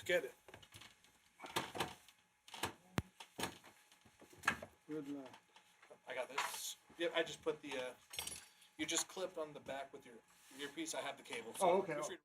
Forget it. Good man. I got this. Yep, I just put the. You just clipped on the back with your earpiece. I have the cable. So Oh, okay. feel free-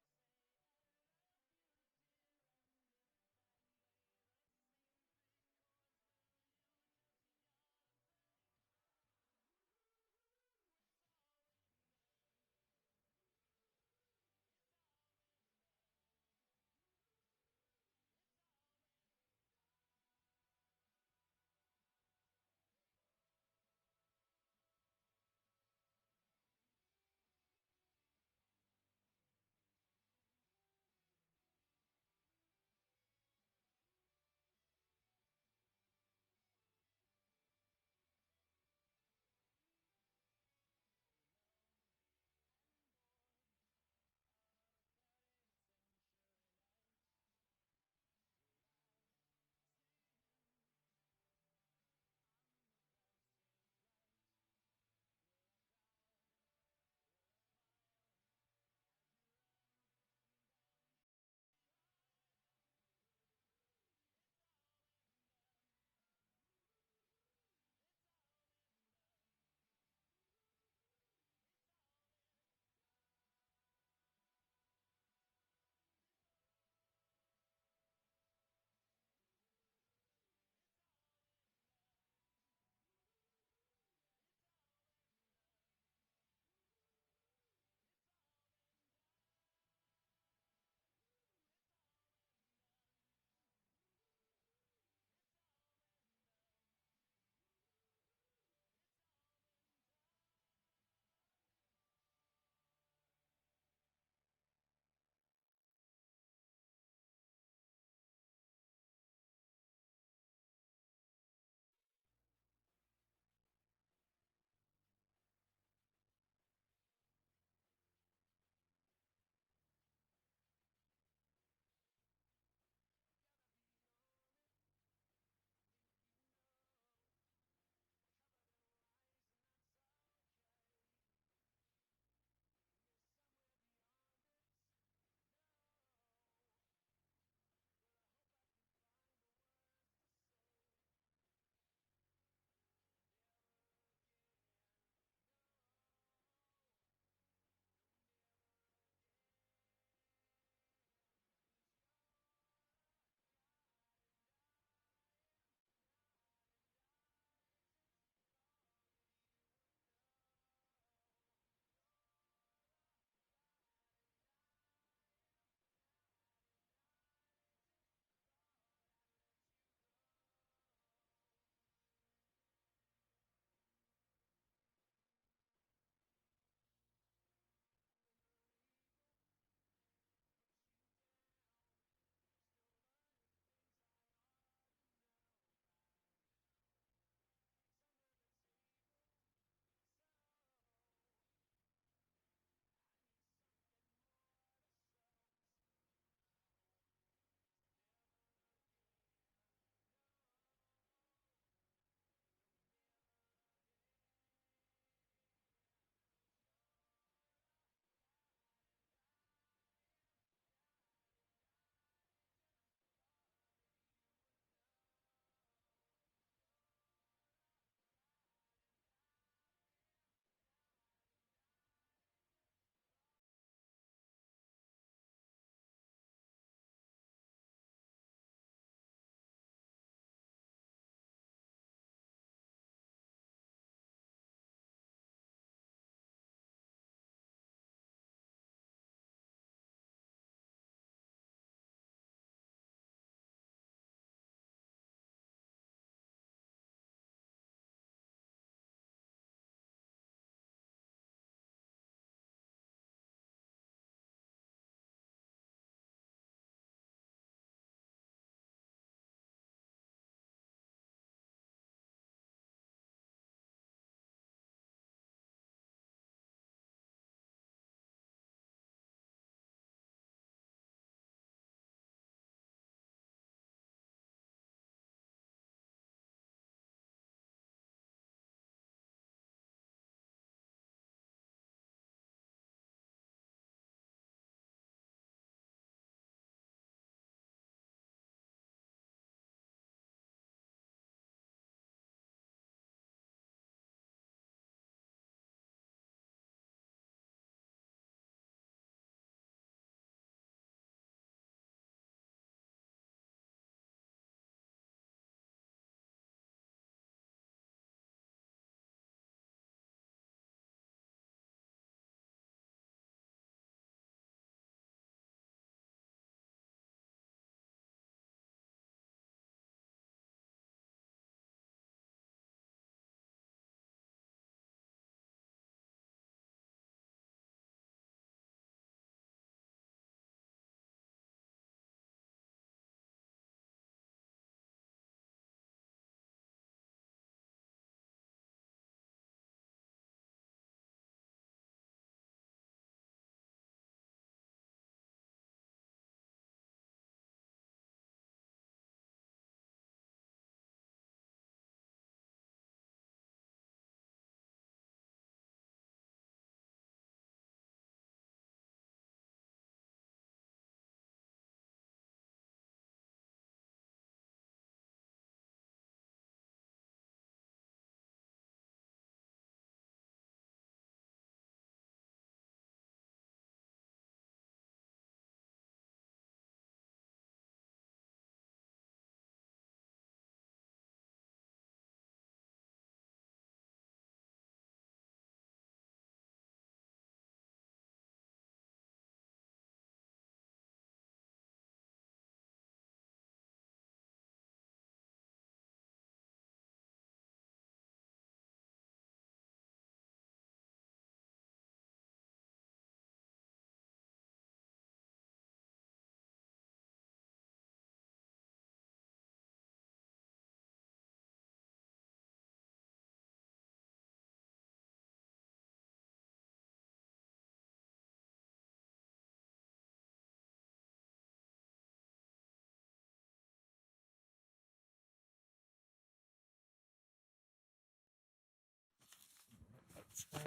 I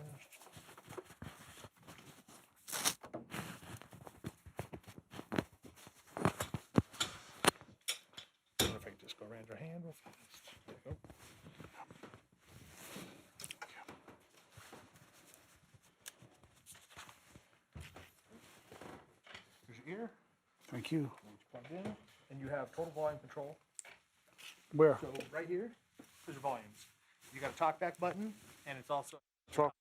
wonder if I can just go around your hand real fast. There you go. Here's your ear. Thank you. Plugged in, and you have total volume control. Where? So right here, there's your volumes. You got a talkback button, and it's also Talk.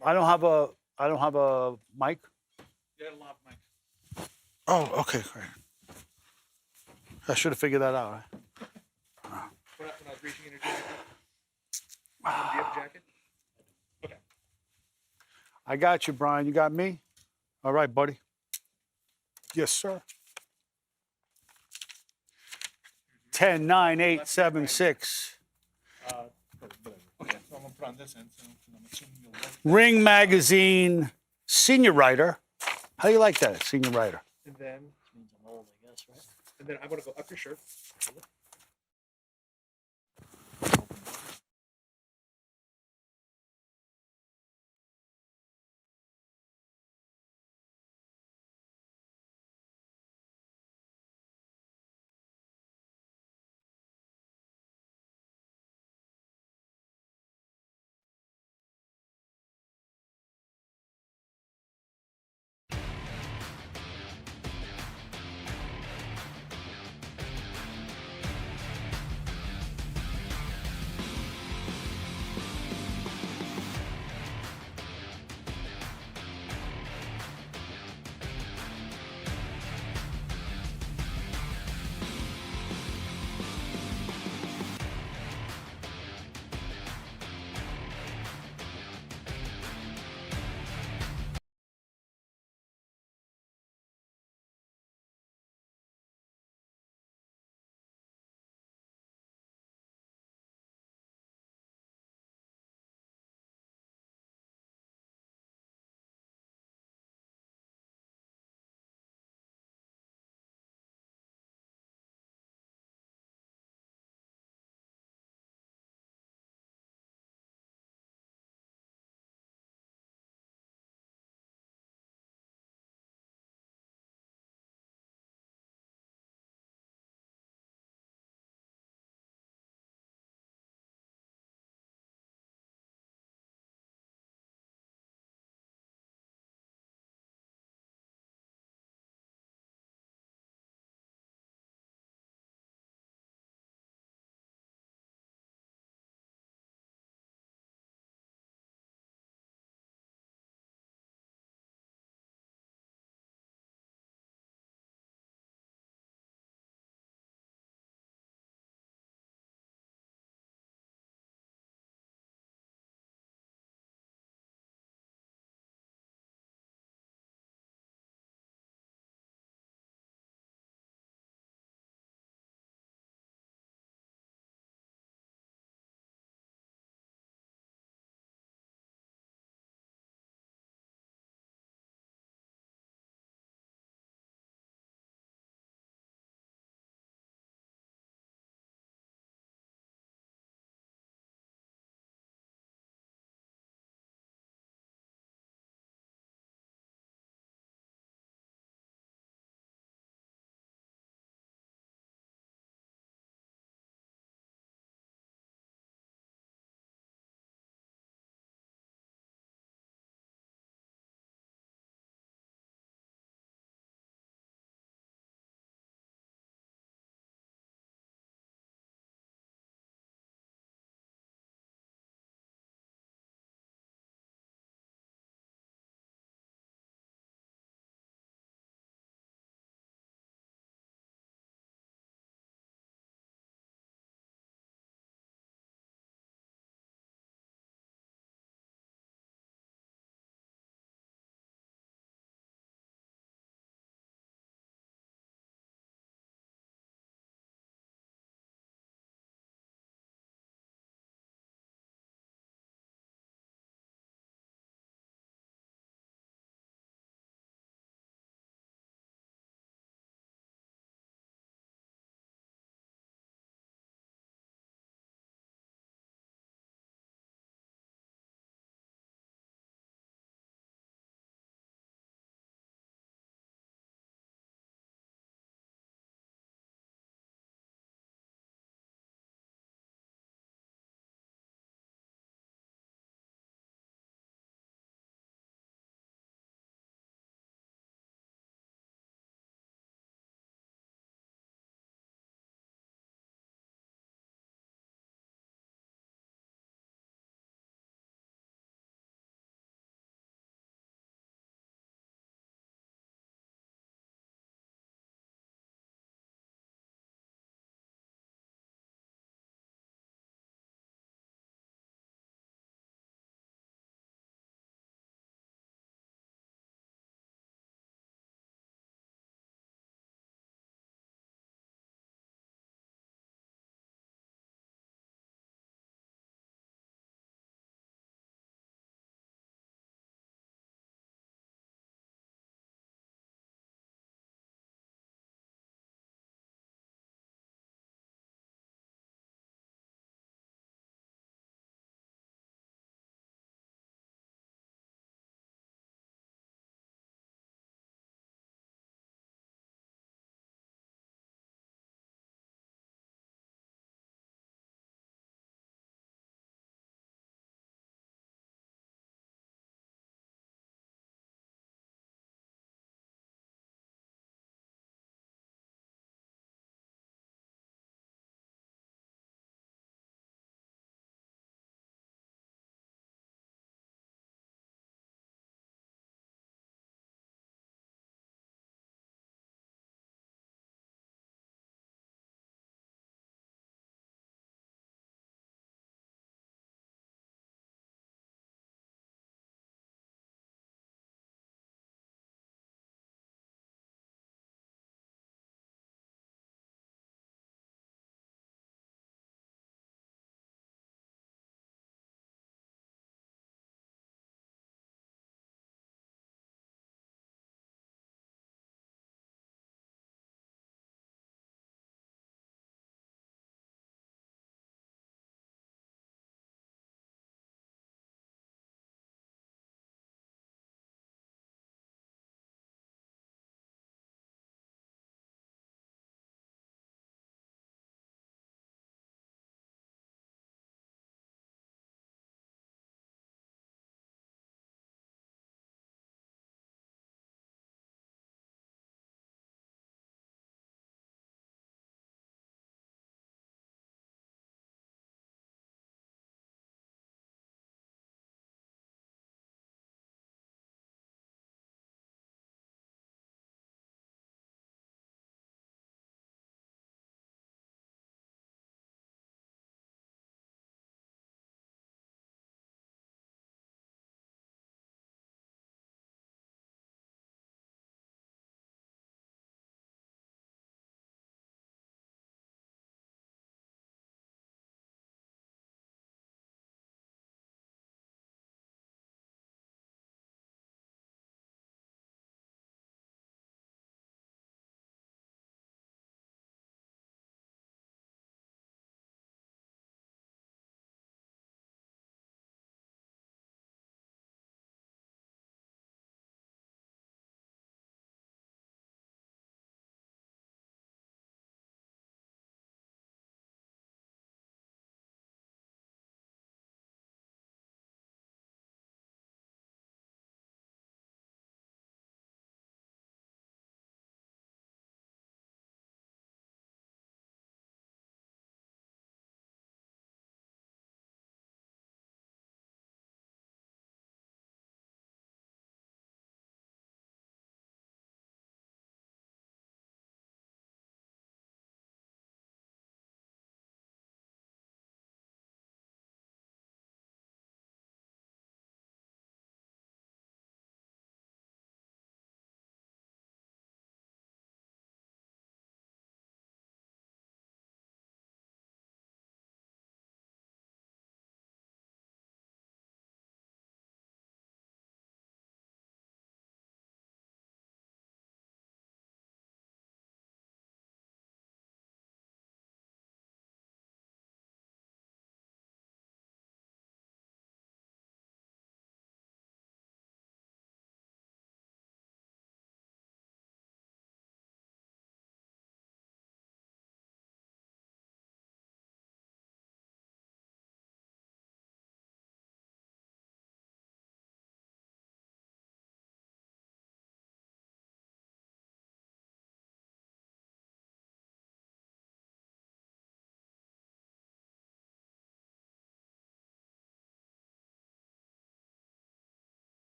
I don't have a mic. You got a lav mic. Oh, okay, great. I should have figured that out. Right? When I was reaching in your jacket. Do you have a jacket? Okay. I got you, Brian. You got me? All right, buddy. Yes, sir. 10, 9, 8, 7, 6. Okay, so I'm gonna put on this end. So I'm assuming you'll look. Ring Magazine senior writer. How do you like that, senior writer? And then means I'm old, I guess, right? And then I'm gonna go up your shirt.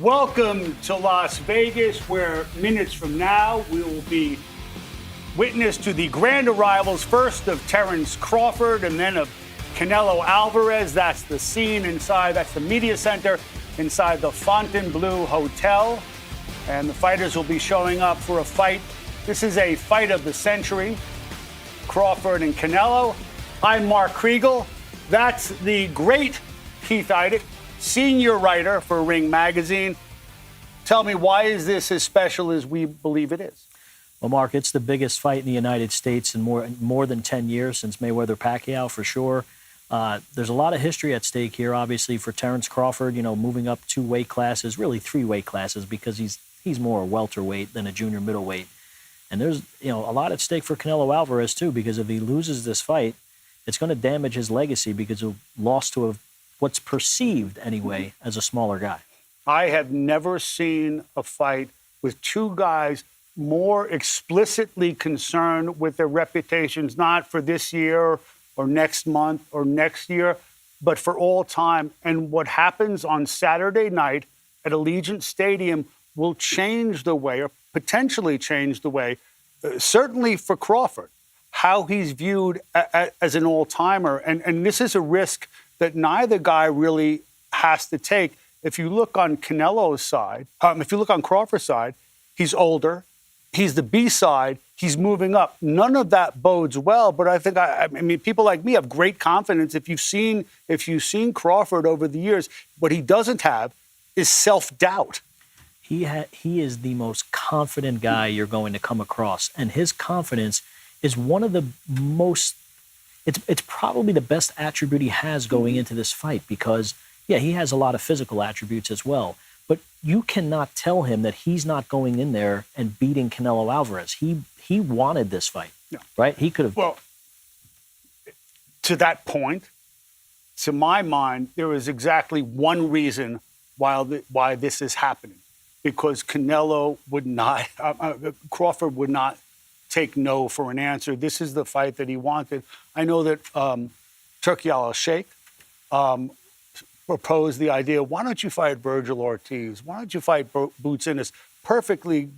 Welcome to Las Vegas, where minutes from now we will be witness to the grand arrivals, first of Terrence Crawford and then of Canelo Alvarez. That's the scene inside, that's the media center inside the Fontainebleau Hotel. And the fighters will be showing up for a fight. This is a fight of the century, Crawford and Canelo. I'm Mark Kriegel. That's the great Keith Idec, senior writer for Ring Magazine. Tell me, why is this as special as we believe it is? Well, Mark, it's the biggest fight in the United States in more than 10 years, since Mayweather-Pacquiao, for sure. There's a lot of history at stake here, obviously, for Terrence Crawford, moving up 2 weight classes, really 3 weight classes, because he's more a welterweight than a junior middleweight. And there's, a lot at stake for Canelo Alvarez, too, because if he loses this fight, it's going to damage his legacy, because he'll lost to what's perceived, anyway, as a smaller guy. I have never seen a fight with 2 guys more explicitly concerned with their reputations, not for this year or next month or next year, but for all time. And what happens on Saturday night at Allegiant Stadium will change the way, or potentially change the way, certainly for Crawford, how he's viewed as an all-timer. And this is a risk that neither guy really has to take. If you look on Canelo's side, if you look on Crawford's side, he's older. He's the B side. He's moving up. None of that bodes well. But I think, I mean, people like me have great confidence. If you've seen Crawford over the years, what he doesn't have is self-doubt. He is the most confident guy you're going to come across, and his confidence is one of the most. It's probably the best attribute he has going into this fight, because he has a lot of physical attributes as well. But you cannot tell him that he's not going in there and beating Canelo Alvarez. He wanted this fight, right? He could have. Well, to that point, to my mind, there is exactly one reason why this is happening, because Canelo would not, Crawford would not take no for an answer. This is the fight that he wanted. I know that Turki al-Sheikh proposed the idea, why don't you fight Virgil Ortiz? Why don't you fight Boots Ennis? Perfectly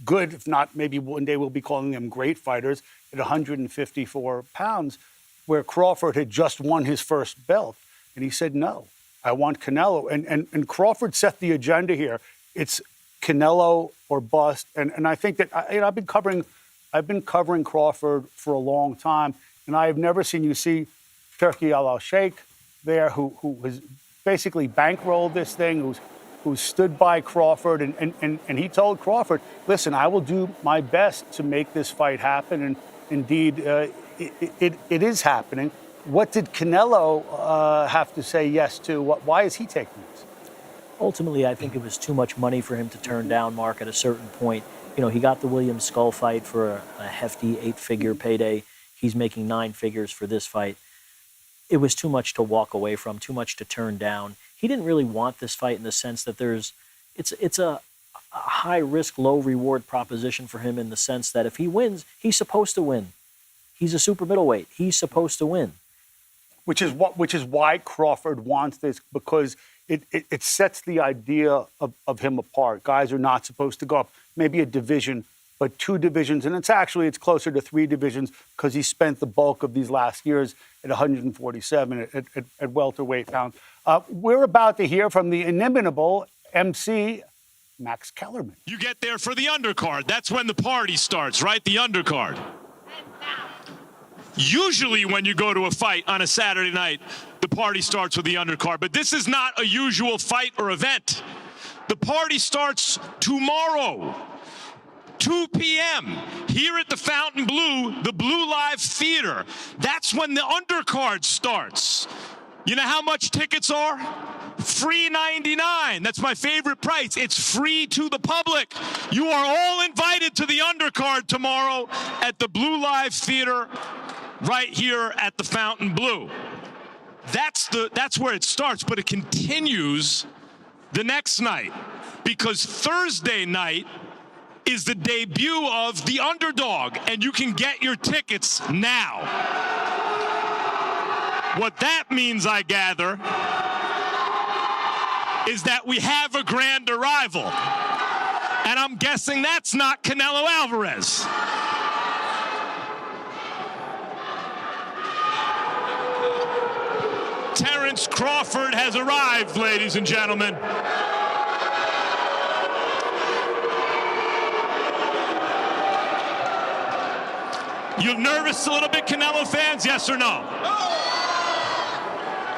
good, if not, maybe one day we'll be calling them great fighters at 154 pounds, where Crawford had just won his first belt. And he said, no, I want Canelo. And Crawford set the agenda here. It's Canelo or bust. And I think that, I've been covering Crawford for a long time, and I have never seen you see Turki al-Sheikh there, who has basically bankrolled this thing, who stood by Crawford, and he told Crawford, listen, I will do my best to make this fight happen, and indeed it is happening. What did Canelo have to say yes to? Why is he taking this? Ultimately, I think it was too much money for him to turn down, Mark, at a certain point. He got the Williams Skull fight for a hefty 8-figure payday. He's making 9 figures for this fight. It was too much to walk away from, too much to turn down. He didn't really want this fight in the sense that it's a high-risk, low-reward proposition for him, in the sense that if he wins, he's supposed to win. He's a super middleweight. He's supposed to win. Which is why Crawford wants this, because it sets the idea of him apart. Guys are not supposed to go up maybe a division, but 2 divisions. And it's closer to 3 divisions, because he spent the bulk of these last years at 147 at welterweight pounds. We're about to hear from the inimitable MC Max Kellerman. You get there for the undercard. That's when the party starts, right? The undercard. Usually when you go to a fight on a Saturday night, the party starts with the undercard. But this is not a usual fight or event. The party starts tomorrow, 2 p.m., here at the Fontainebleau, the Blue Live Theater. That's when the undercard starts. You know how much tickets are? $3.99. That's my favorite price. It's free to the public. You are all invited to the undercard tomorrow at the Blue Live Theater, right here at the Fontainebleau. That's where it starts, but it continues the next night, because Thursday night is the debut of The Underdog, and you can get your tickets now. What that means, I gather, is that we have a grand arrival. And I'm guessing that's not Canelo Alvarez. Terrence Crawford has arrived, ladies and gentlemen. You nervous a little bit, Canelo fans? Yes or no?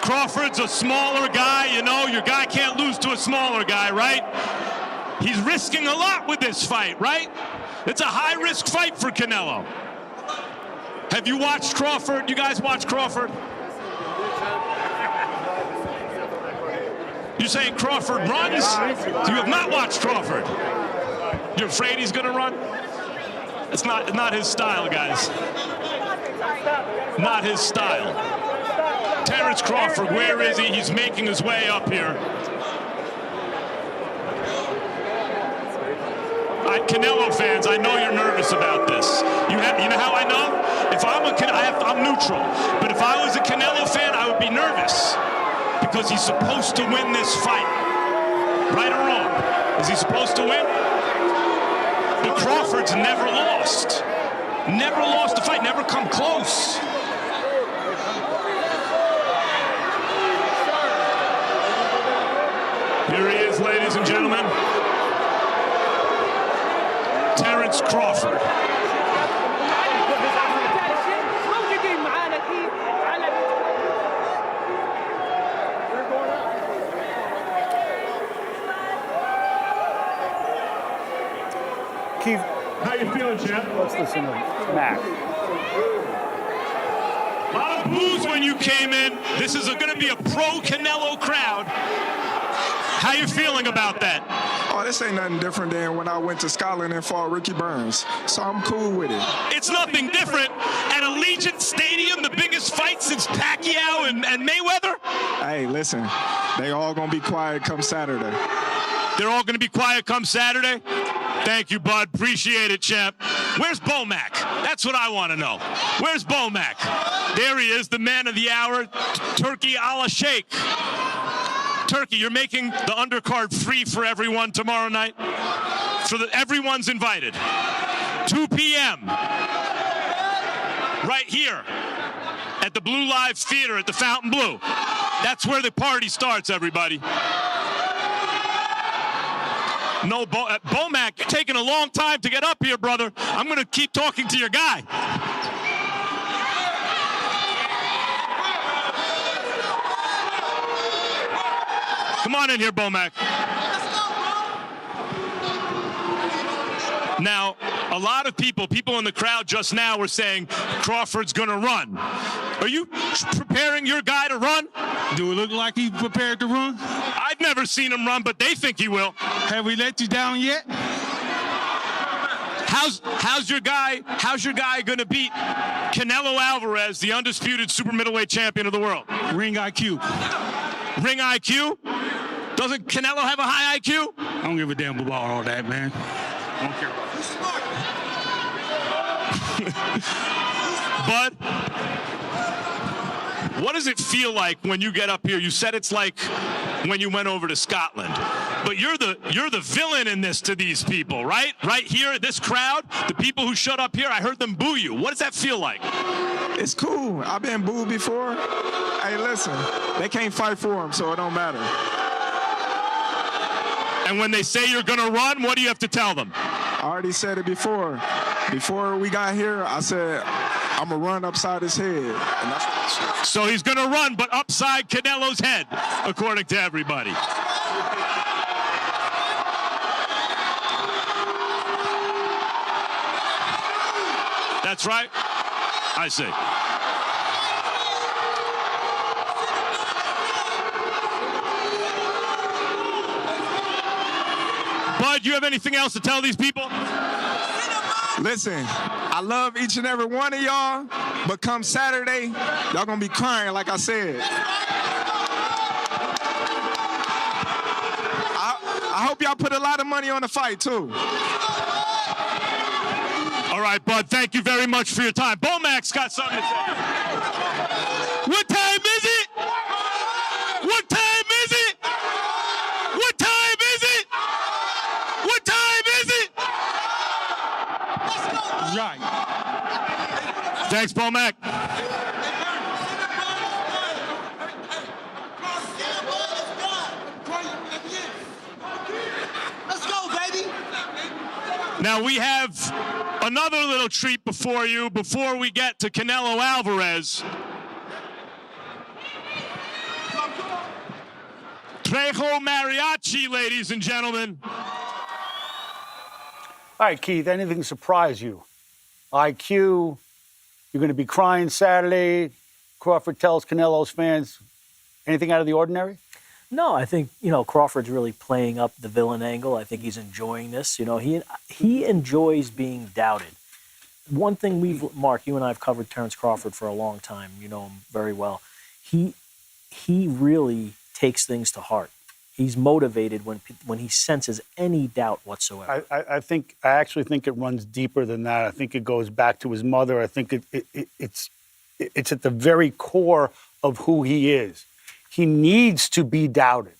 Crawford's a smaller guy, you know. Your guy can't lose to a smaller guy, right? He's risking a lot with this fight, right? It's a high-risk fight for Canelo. Have you watched Crawford? You guys watch Crawford? You're saying Crawford runs? You have not watched Crawford. You're afraid he's going to run? It's not his style, guys. Not his style. Terrence Crawford, where is he? He's making his way up here. Canelo fans, I know you're nervous about this. You know how I know? If I'm I'm neutral. But if I was a Canelo fan, I would be nervous because he's supposed to win this fight. Right or wrong? Is he supposed to win? But Crawford's never lost. Never lost a fight, never come close. Here he is, ladies and gentlemen. Terrence Crawford. Keith, how you feeling, champ? Let's listen to Mac. A lot of boos when you came in. This is going to be a pro-Canelo crowd. How you feeling about that? Oh, this ain't nothing different than when I went to Scotland and fought Ricky Burns. So I'm cool with it. It's nothing different. At Allegiant Stadium, the biggest fight since Pacquiao and Mayweather? Hey, listen, they all going to be quiet come Saturday. They're all going to be quiet come Saturday? Thank you, bud. Appreciate it, champ. Where's Bomac? That's what I want to know. Where's Bomac? There he is, the man of the hour, Turkey a la Sheikh. Turkey, you're making the undercard free for everyone tomorrow night? Everyone's invited. 2 p.m. Right here at the Blue Live Theater at the Fountain Blue. That's where the party starts, everybody. No, Bomac, you're taking a long time to get up here, brother. I'm going to keep talking to your guy. Come on in here, Bomac. Now, a lot of people in the crowd just now were saying Crawford's going to run. Are you preparing your guy to run? Do it look like he's prepared to run? I've never seen him run, but they think he will. Have we let you down yet? How's your guy going to beat Canelo Alvarez, the undisputed super middleweight champion of the world? Ring IQ. Ring IQ? Doesn't Canelo have a high IQ? I don't give a damn about all that, man. I don't care about Bud, what does it feel like when you get up here? You said it's like when you went over to Scotland, but you're the villain in this to these people, right? Right here, this crowd, the people who showed up here, I heard them boo you. What does that feel like? It's cool. I've been booed before. Hey, listen, they can't fight for him, so it don't matter. And when they say you're going to run, what do you have to tell them? I already said it before. Before we got here, I said, I'm going to run upside his head. And that's so he's going to run, but upside Canelo's head, according to everybody. That's right. I see. Bud, you have anything else to tell these people? Listen, I love each and every one of y'all, but come Saturday, y'all gonna be crying like I said. I hope y'all put a lot of money on the fight, too. All right, Bud, thank you very much for your time. Bomac's got something to say. What time is it? What time is it? Thanks, Bomac. Let's go, baby. Now we have another little treat before you before we get to Canelo Alvarez. Trejo Mariachi, ladies and gentlemen. All right, Keith, anything surprise you? IQ, you're going to be crying Saturday. Crawford tells Canelo's fans, anything out of the ordinary? No, I think, Crawford's really playing up the villain angle. I think he's enjoying this. He enjoys being doubted. One thing Mark, you and I have covered Terrence Crawford for a long time. You know him very well. He really takes things to heart. He's motivated when he senses any doubt whatsoever. I actually think it runs deeper than that. I think it goes back to his mother. I think it's at the very core of who he is. He needs to be doubted.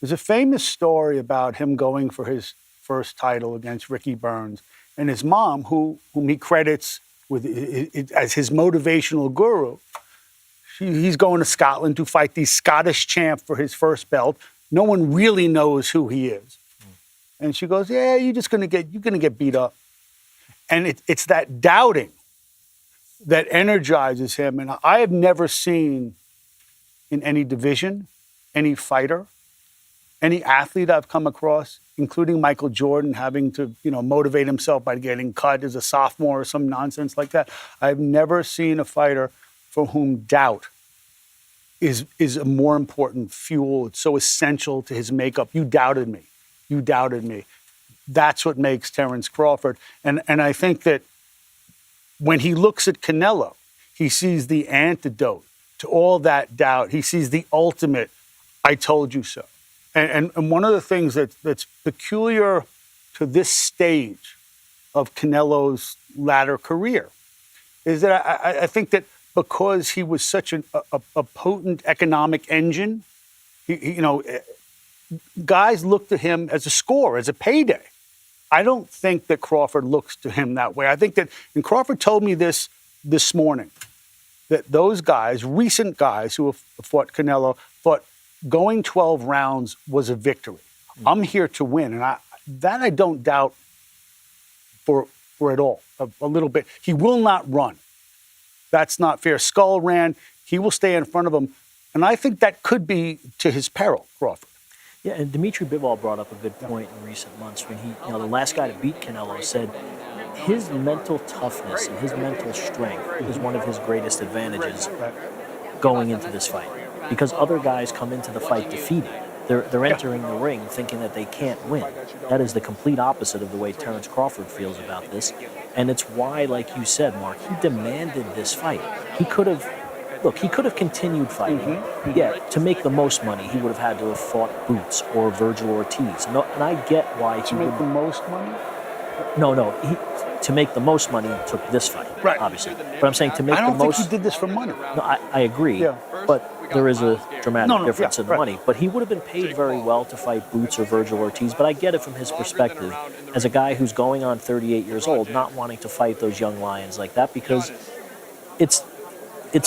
There's a famous story about him going for his first title against Ricky Burns, and his mom, whom he credits as his motivational guru. He's going to Scotland to fight the Scottish champ for his first belt. No one really knows who he is. And she goes, yeah, you're going to get beat up. And it's that doubting that energizes him. And I have never seen in any division, any fighter, any athlete I've come across, including Michael Jordan, having to, motivate himself by getting cut as a sophomore or some nonsense like that. I've never seen a fighter for whom doubt is a more important fuel. It's so essential to his makeup. You doubted me. You doubted me. That's what makes Terrence Crawford. And I think that when he looks at Canelo, he sees the antidote to all that doubt. He sees the ultimate, I told you so. And one of the things that's peculiar to this stage of Canelo's latter career is that I think that because he was such a potent economic engine, guys look to him as a score, as a payday. I don't think that Crawford looks to him that way. I think that, and Crawford told me this morning, that those guys, recent guys who have fought Canelo, thought going 12 rounds was a victory. I'm here to win, and I don't doubt for at all, a little bit. He will not run. That's not fair. Skull ran. He will stay in front of him. And I think that could be to his peril, Crawford. Yeah, and Dimitri Bivol brought up a good point in recent months when he, the last guy to beat Canelo said his mental toughness and his mental strength is one of his greatest advantages going into this fight. Because other guys come into the fight defeated. They're entering the ring thinking that they can't win. That is the complete opposite of the way Terrence Crawford feels about this. And it's why, like you said, Mark, he demanded this fight. He could have continued fighting. Yeah, to make the most money, he would have had to have fought Boots or Virgil Ortiz. No, and I get why to make the most money? No. To make the most money, he took this fight, obviously. But I'm saying to make the most... I don't think he did this for money. No, I agree. Yeah. But there is a dramatic difference in the money. But he would have been paid very well to fight Boots or Virgil Ortiz. But I get it from his perspective as a guy who's going on 38 years old, not wanting to fight those young lions like that because it's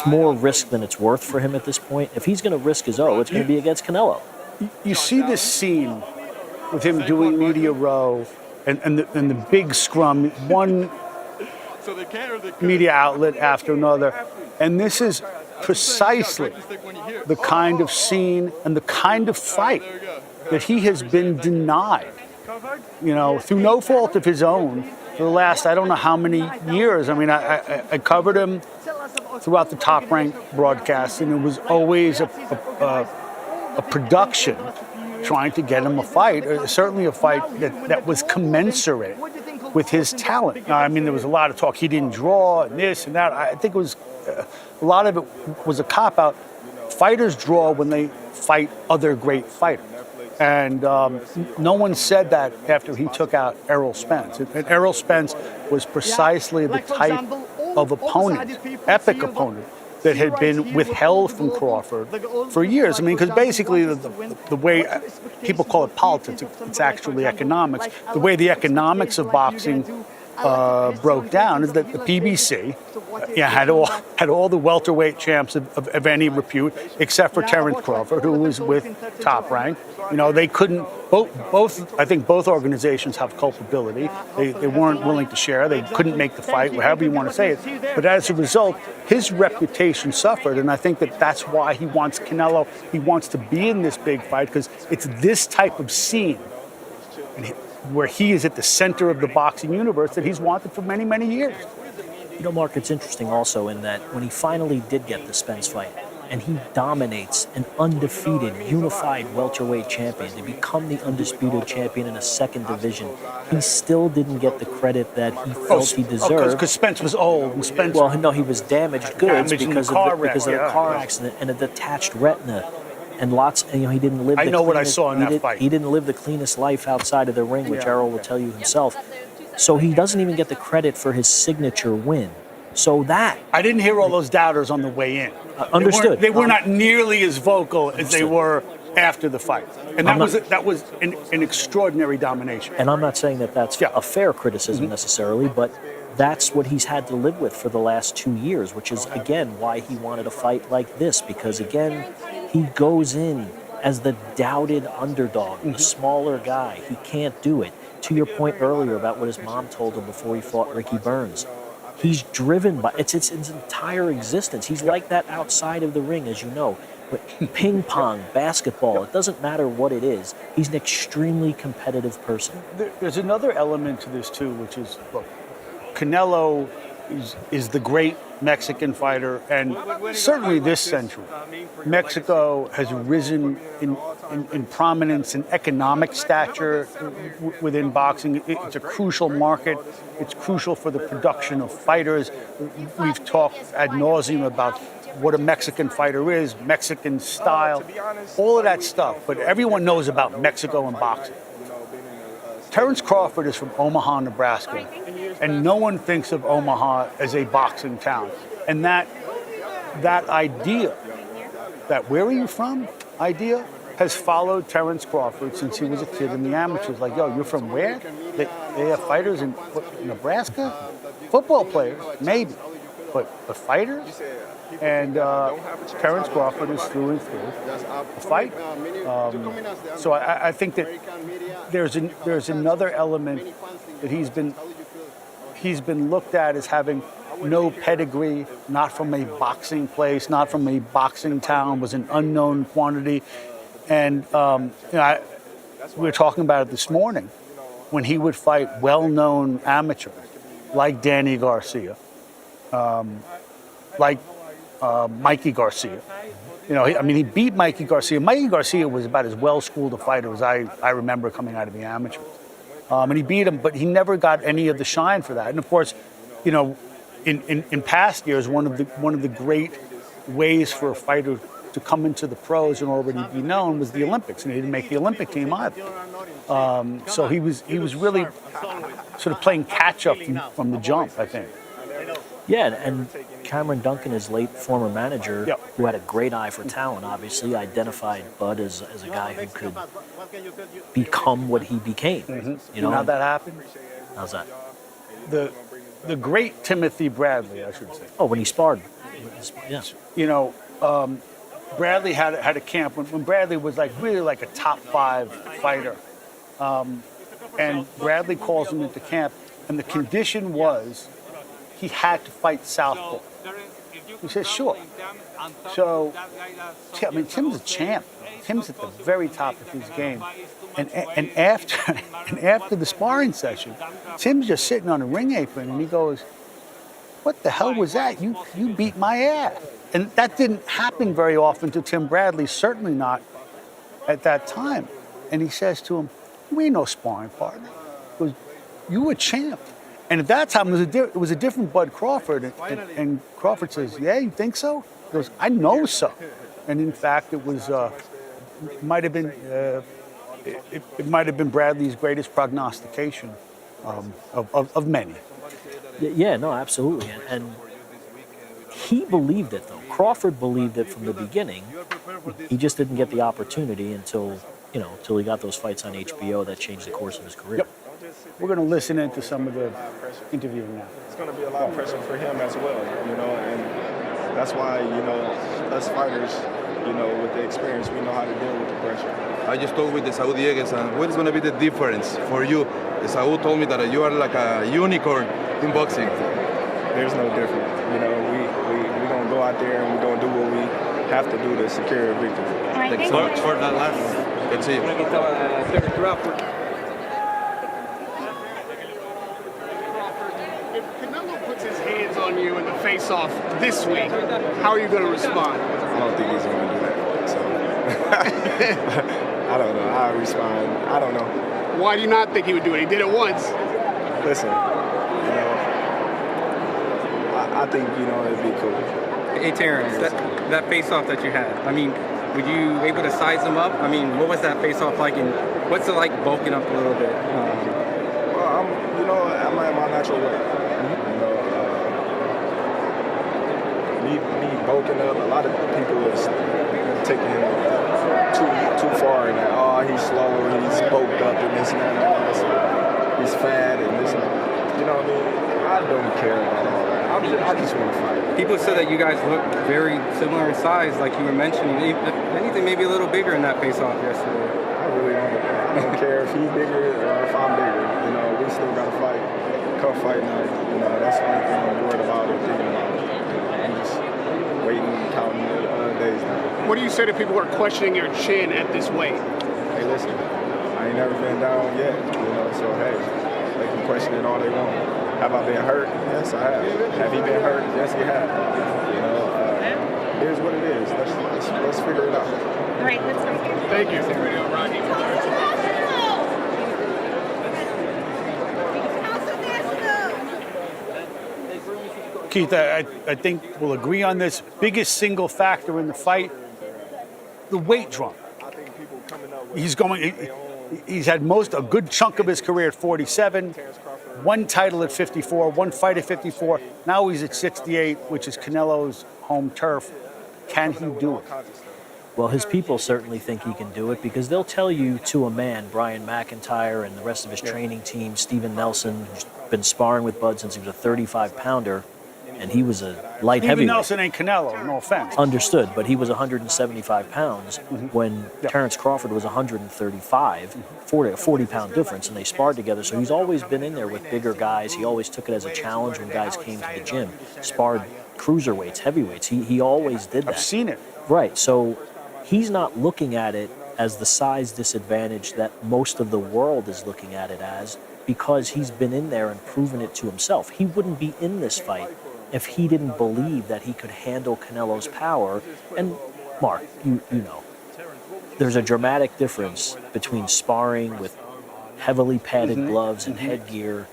more risk than it's worth for him at this point. If he's going to risk his it's going to be against Canelo. You see this scene with him doing media row and the big scrum, one media outlet after another. And this is precisely the kind of scene and the kind of fight that he has been denied, through no fault of his own for the last, I don't know how many years. I mean, I covered him throughout the Top Rank broadcast, and it was always a production trying to get him a fight, or certainly a fight that was commensurate with his talent. Now, I mean, there was a lot of talk. He didn't draw, and this and that. I think it was a lot of it was a cop-out. Fighters draw when they fight other great fighters. And no one said that after he took out Errol Spence. And Errol Spence was precisely the type of opponent, epic opponent, that had been withheld from Crawford for years. I mean, because basically the way people call it politics, it's actually economics. The way the economics of boxing broke down is that the PBC had all the welterweight champs of any repute, except for Terrence Crawford, who was with Top Rank. They couldn't. I think both organizations have culpability. They weren't willing to share. They couldn't make the fight, however you want to say it. But as a result, his reputation suffered, and I think that's why he wants Canelo. He wants to be in this big fight because it's this type of scene where he is at the center of the boxing universe that he's wanted for many, many years. Mark, it's interesting also in that when he finally did get the Spence fight, and he dominates an undefeated, unified welterweight champion to become the undisputed champion in a second division, he still didn't get the credit that he felt he deserved. Because Spence was old. And Spence well, no, he was damaged goods because of the car yeah. accident and a detached retina. And he didn't live. I know what I saw in that fight. He didn't live the cleanest life outside of the ring, which Errol will tell you himself. So he doesn't even get the credit for his signature win. So that I didn't hear all those doubters on the way in. Understood. They were not nearly as vocal as they were after the fight, and that was an extraordinary domination. And I'm not saying that that's a fair criticism necessarily, but that's what he's had to live with for the last 2 years, which is again why he wanted a fight like this, because again he goes in as the doubted underdog, the smaller guy. He can't do it. To your point earlier about what his mom told him before he fought Ricky Burns. He's driven by it's his entire existence. He's like that outside of the ring, as you know. But ping pong, basketball, it doesn't matter what it is. He's an extremely competitive person. There's another element to this too, which is, look, Canelo is the great Mexican fighter, and certainly this century, Mexico has risen in prominence and economic stature within boxing. It's a crucial market. It's crucial for the production of fighters. We've talked ad nauseum about what a Mexican fighter is, Mexican style, all of that stuff. But everyone knows about Mexico and boxing. Terrence Crawford is from Omaha, Nebraska, and no one thinks of Omaha as a boxing town. And that idea, that where are you from idea, has followed Terrence Crawford since he was a kid in the amateurs. Like, yo, you're from where? They have fighters in Nebraska? Football players, maybe, but fighters? And Terrence Crawford is through and through a fight. So I think that there's another element that he's been looked at as having no pedigree, not from a boxing place, not from a boxing town, was an unknown quantity. And we were talking about it this morning, when he would fight well-known amateurs like Danny Garcia, like Mikey Garcia. He beat Mikey Garcia. Mikey Garcia was about as well-schooled a fighter as I remember coming out of the amateurs. And he beat him, but he never got any of the shine for that. And of course, in past years, one of the great ways for a fighter to come into the pros and already be known was the Olympics, and he didn't make the Olympic team either. So he was really sort of playing catch up from the jump, I think. Yeah, and Cameron Duncan, his late former manager, who had a great eye for talent, obviously identified Bud as a guy who could become what he became. Mm-hmm. You know how that happened? How's that? The great Timothy Bradley, I should say. Oh, when he sparred. Yeah. Bradley had a camp when Bradley was really like a top 5 fighter. And Bradley calls him into camp, and the condition was he had to fight southpaw. He says, sure. So, Tim's a champ. Tim's at the very top of his game. And after the sparring session, Tim's just sitting on a ring apron, and he goes, what the hell was that? You beat my ass. And that didn't happen very often to Tim Bradley, certainly not at that time. And he says to him, we ain't no sparring partner. He goes, you a champ. And at that time, it was a different Bud Crawford. And Crawford says, yeah, you think so? He goes, I know so. And in fact, it was, it might have been Bradley's greatest prognostication of many. Yeah, no, absolutely. And he believed it, though. Crawford believed it from the beginning. He just didn't get the opportunity until he got those fights on HBO that changed the course of his career. Yep. We're going to listen into some of the interviewing now. It's going to be a lot of pressure for him as well, and that's why, us fighters, with the experience, we know how to deal with the pressure. I just talked with the Saudi Diegues, and what is going to be the difference for you? Saud told me that you are like a unicorn in boxing. There's no difference. We're going to go out there and we're going to do what we have to do to secure a victory. Thanks so much for that last. Let's see you. Terrence Crawford. If Canelo puts his hands on you in the face-off this week, how are you going to respond? I don't think he's going to do that. So I don't know. I'll respond. I don't know. Why do you not think he would do it? He did it once. Listen, I think, it'd be cool. Hey, Terrence, that face-off that you had, I mean, were you able to size him up? I mean, what was that face-off like, and what's it like bulking up a little bit? Well, I'm at my natural weight. Me bulking up, a lot of people is taking him too far in that. Oh, he's slow, he's bulked up, and this and that, and all that. He's fat, and this and that. You know what I mean? I don't care about all that. I just want to fight. People said that you guys look very similar in size, like you were mentioning. If anything, maybe a little bigger in that face-off yesterday. I really don't care if he's bigger or if I'm bigger. We still got to fight. Come fight night. That's the only thing I'm worried about or thinking about. I'm just waiting and counting the days now. What do you say to people who are questioning your chin at this weight? Hey, listen, I ain't never been down yet, so hey, they can question it all they want. Have I been hurt? Yes, I have. Have he been hurt? Yes, he has. Here's what it is. Let's figure it out. All right, let's go. Thank you. Keith, I think we'll agree on this. Biggest single factor in the fight, the weight drop. He's had a good chunk of his career at 47, one title at 54, one fight at 54. Now he's at 68, which is Canelo's home turf. Can he do it? Well, his people certainly think he can do it because they'll tell you to a man, Brian McIntyre and the rest of his training team, Steven Nelson, who's been sparring with Bud since he was a 35-pounder, and he was a light heavyweight. Steven Nelson ain't Canelo, no offense. Understood, but he was 175 pounds when Terrence Crawford was 135, 40-pound difference, and they sparred together. So he's always been in there with bigger guys. He always took it as a challenge when guys came to the gym. Sparred cruiserweights, heavyweights. He always did that. I've seen it. Right, so he's not looking at it as the size disadvantage that most of the world is looking at it as because he's been in there and proven it to himself. He wouldn't be in this fight if he didn't believe that he could handle Canelo's power. And Mark, you know, there's a dramatic difference between sparring with heavily padded gloves and headgear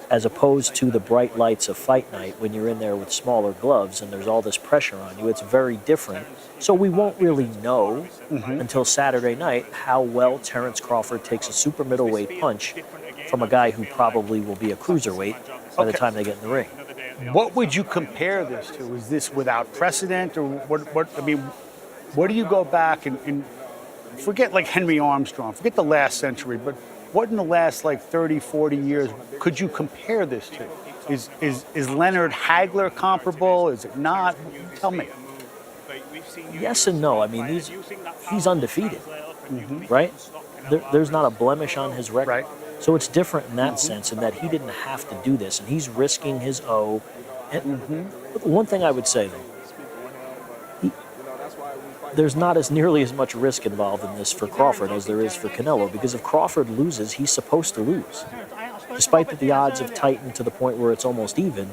as opposed to the bright lights of fight night when you're in there with smaller gloves and there's all this pressure on you. It's very different. So we won't really know until Saturday night how well Terrence Crawford takes a super middleweight punch from a guy who probably will be a cruiserweight by the time they get in the ring. What would you compare this to? Is this without precedent, or what do you go back and forget like Henry Armstrong, forget the last century, but what in the last like 30, 40 years could you compare this to? Is Leonard Hagler comparable? Is it not? Tell me. Yes and no. I mean, he's undefeated, right? There's not a blemish on his record. Right. So it's different in that sense, in that he didn't have to do this, and he's risking his O. And one thing I would say, though, there's not as nearly as much risk involved in this for Crawford as there is for Canelo, because if Crawford loses, he's supposed to lose. Despite that the odds have tightened to the point where it's almost even,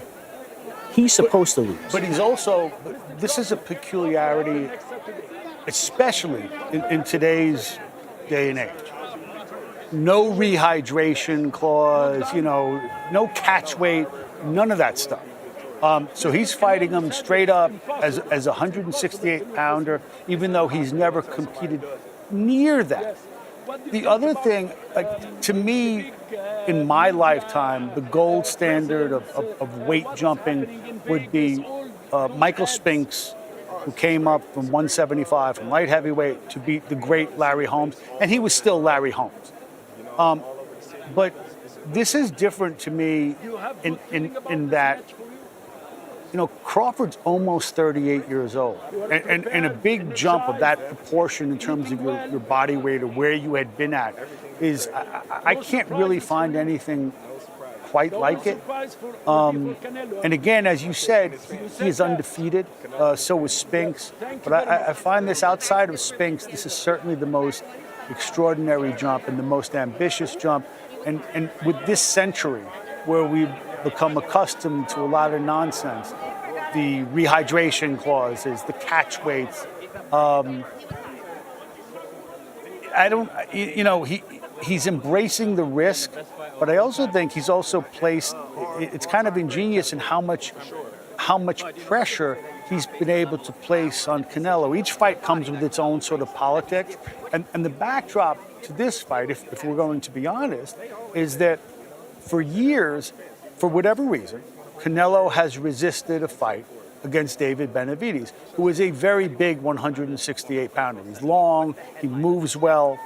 he's supposed to lose. But he's also, this is a peculiarity, especially in today's day and age. No rehydration clause, no catch weight, none of that stuff. So he's fighting him straight up as a 168-pounder, even though he's never competed near that. The other thing, to me, in my lifetime, the gold standard of weight jumping would be Michael Spinks, who came up from 175 from light heavyweight to beat the great Larry Holmes, and he was still Larry Holmes. But this is different to me in that, Crawford's almost 38 years old. And a big jump of that proportion in terms of your body weight or where you had been at is, I can't really find anything quite like it. And again, as you said, he is undefeated. So is Spinks. But I find this outside of Spinks, this is certainly the most extraordinary jump and the most ambitious jump. And with this century, where we've become accustomed to a lot of nonsense, the rehydration clauses, the catch weights, he's embracing the risk, but I also think he's also placed, it's kind of ingenious in how much pressure he's been able to place on Canelo. Each fight comes with its own sort of politics, and the backdrop to this fight, if we're going to be honest, is that for years, for whatever reason, Canelo has resisted a fight against David Benavidez, who is a very big 168-pounder. He's long, he moves well,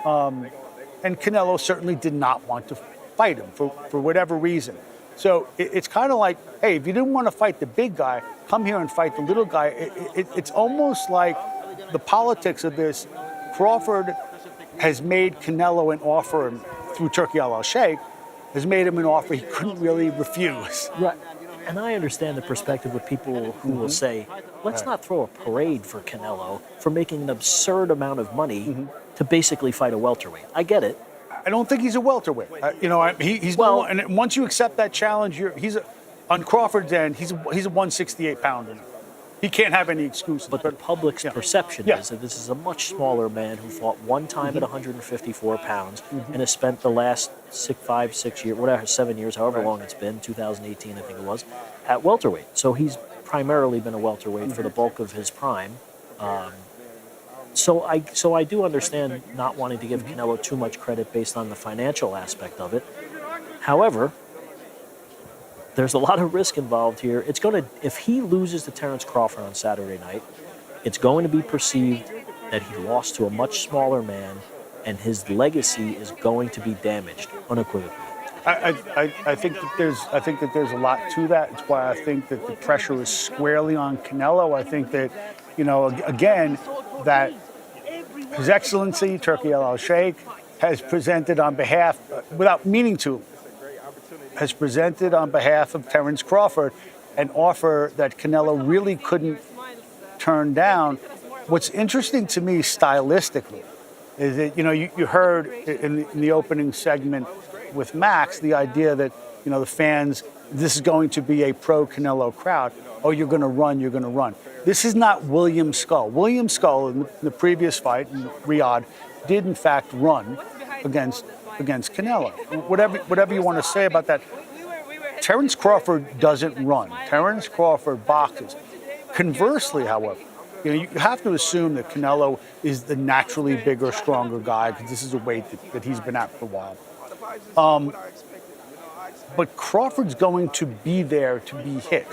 and Canelo certainly did not want to fight him for whatever reason. So it's kind of like, hey, if you didn't want to fight the big guy, come here and fight the little guy. It's almost like the politics of this. Crawford has made Canelo an offer through Turki al-Sheikh, has made him an offer he couldn't really refuse. Right. And I understand the perspective of people who will say, let's not throw a parade for Canelo for making an absurd amount of money to basically fight a welterweight. I get it. I don't think he's a welterweight. He's well, and once you accept that challenge, on Crawford's end, he's a 168-pounder. He can't have any excuses. But the public's perception is that this is a much smaller man who fought one time at 154 pounds and has spent the last 6 years, whatever, 7 years, however long it's been, 2018 I think it was, at welterweight. So he's primarily been a welterweight for the bulk of his prime. So I do understand not wanting to give Canelo too much credit based on the financial aspect of it. However, there's a lot of risk involved here. It's going to, if he loses to Terrence Crawford on Saturday night, it's going to be perceived that he lost to a much smaller man, and his legacy is going to be damaged unequivocally. I think that there's a lot to that. It's why I think that the pressure is squarely on Canelo. I think that, again, that His Excellency Turki al-Sheikh has presented on behalf, without meaning to, has presented on behalf of Terrence Crawford an offer that Canelo really couldn't turn down. What's interesting to me stylistically is that, you heard in the opening segment with Max the idea that, the fans, this is going to be a pro-Canelo crowd. Oh, you're going to run, you're going to run. This is not William Skull. William Skull, in the previous fight in Riyadh, did in fact run against Canelo. Whatever you want to say about that, Terrence Crawford doesn't run. Terrence Crawford boxes. Conversely, however, you have to assume that Canelo is the naturally bigger, stronger guy, because this is a weight that he's been at for a while. But Crawford's going to be there to be hit.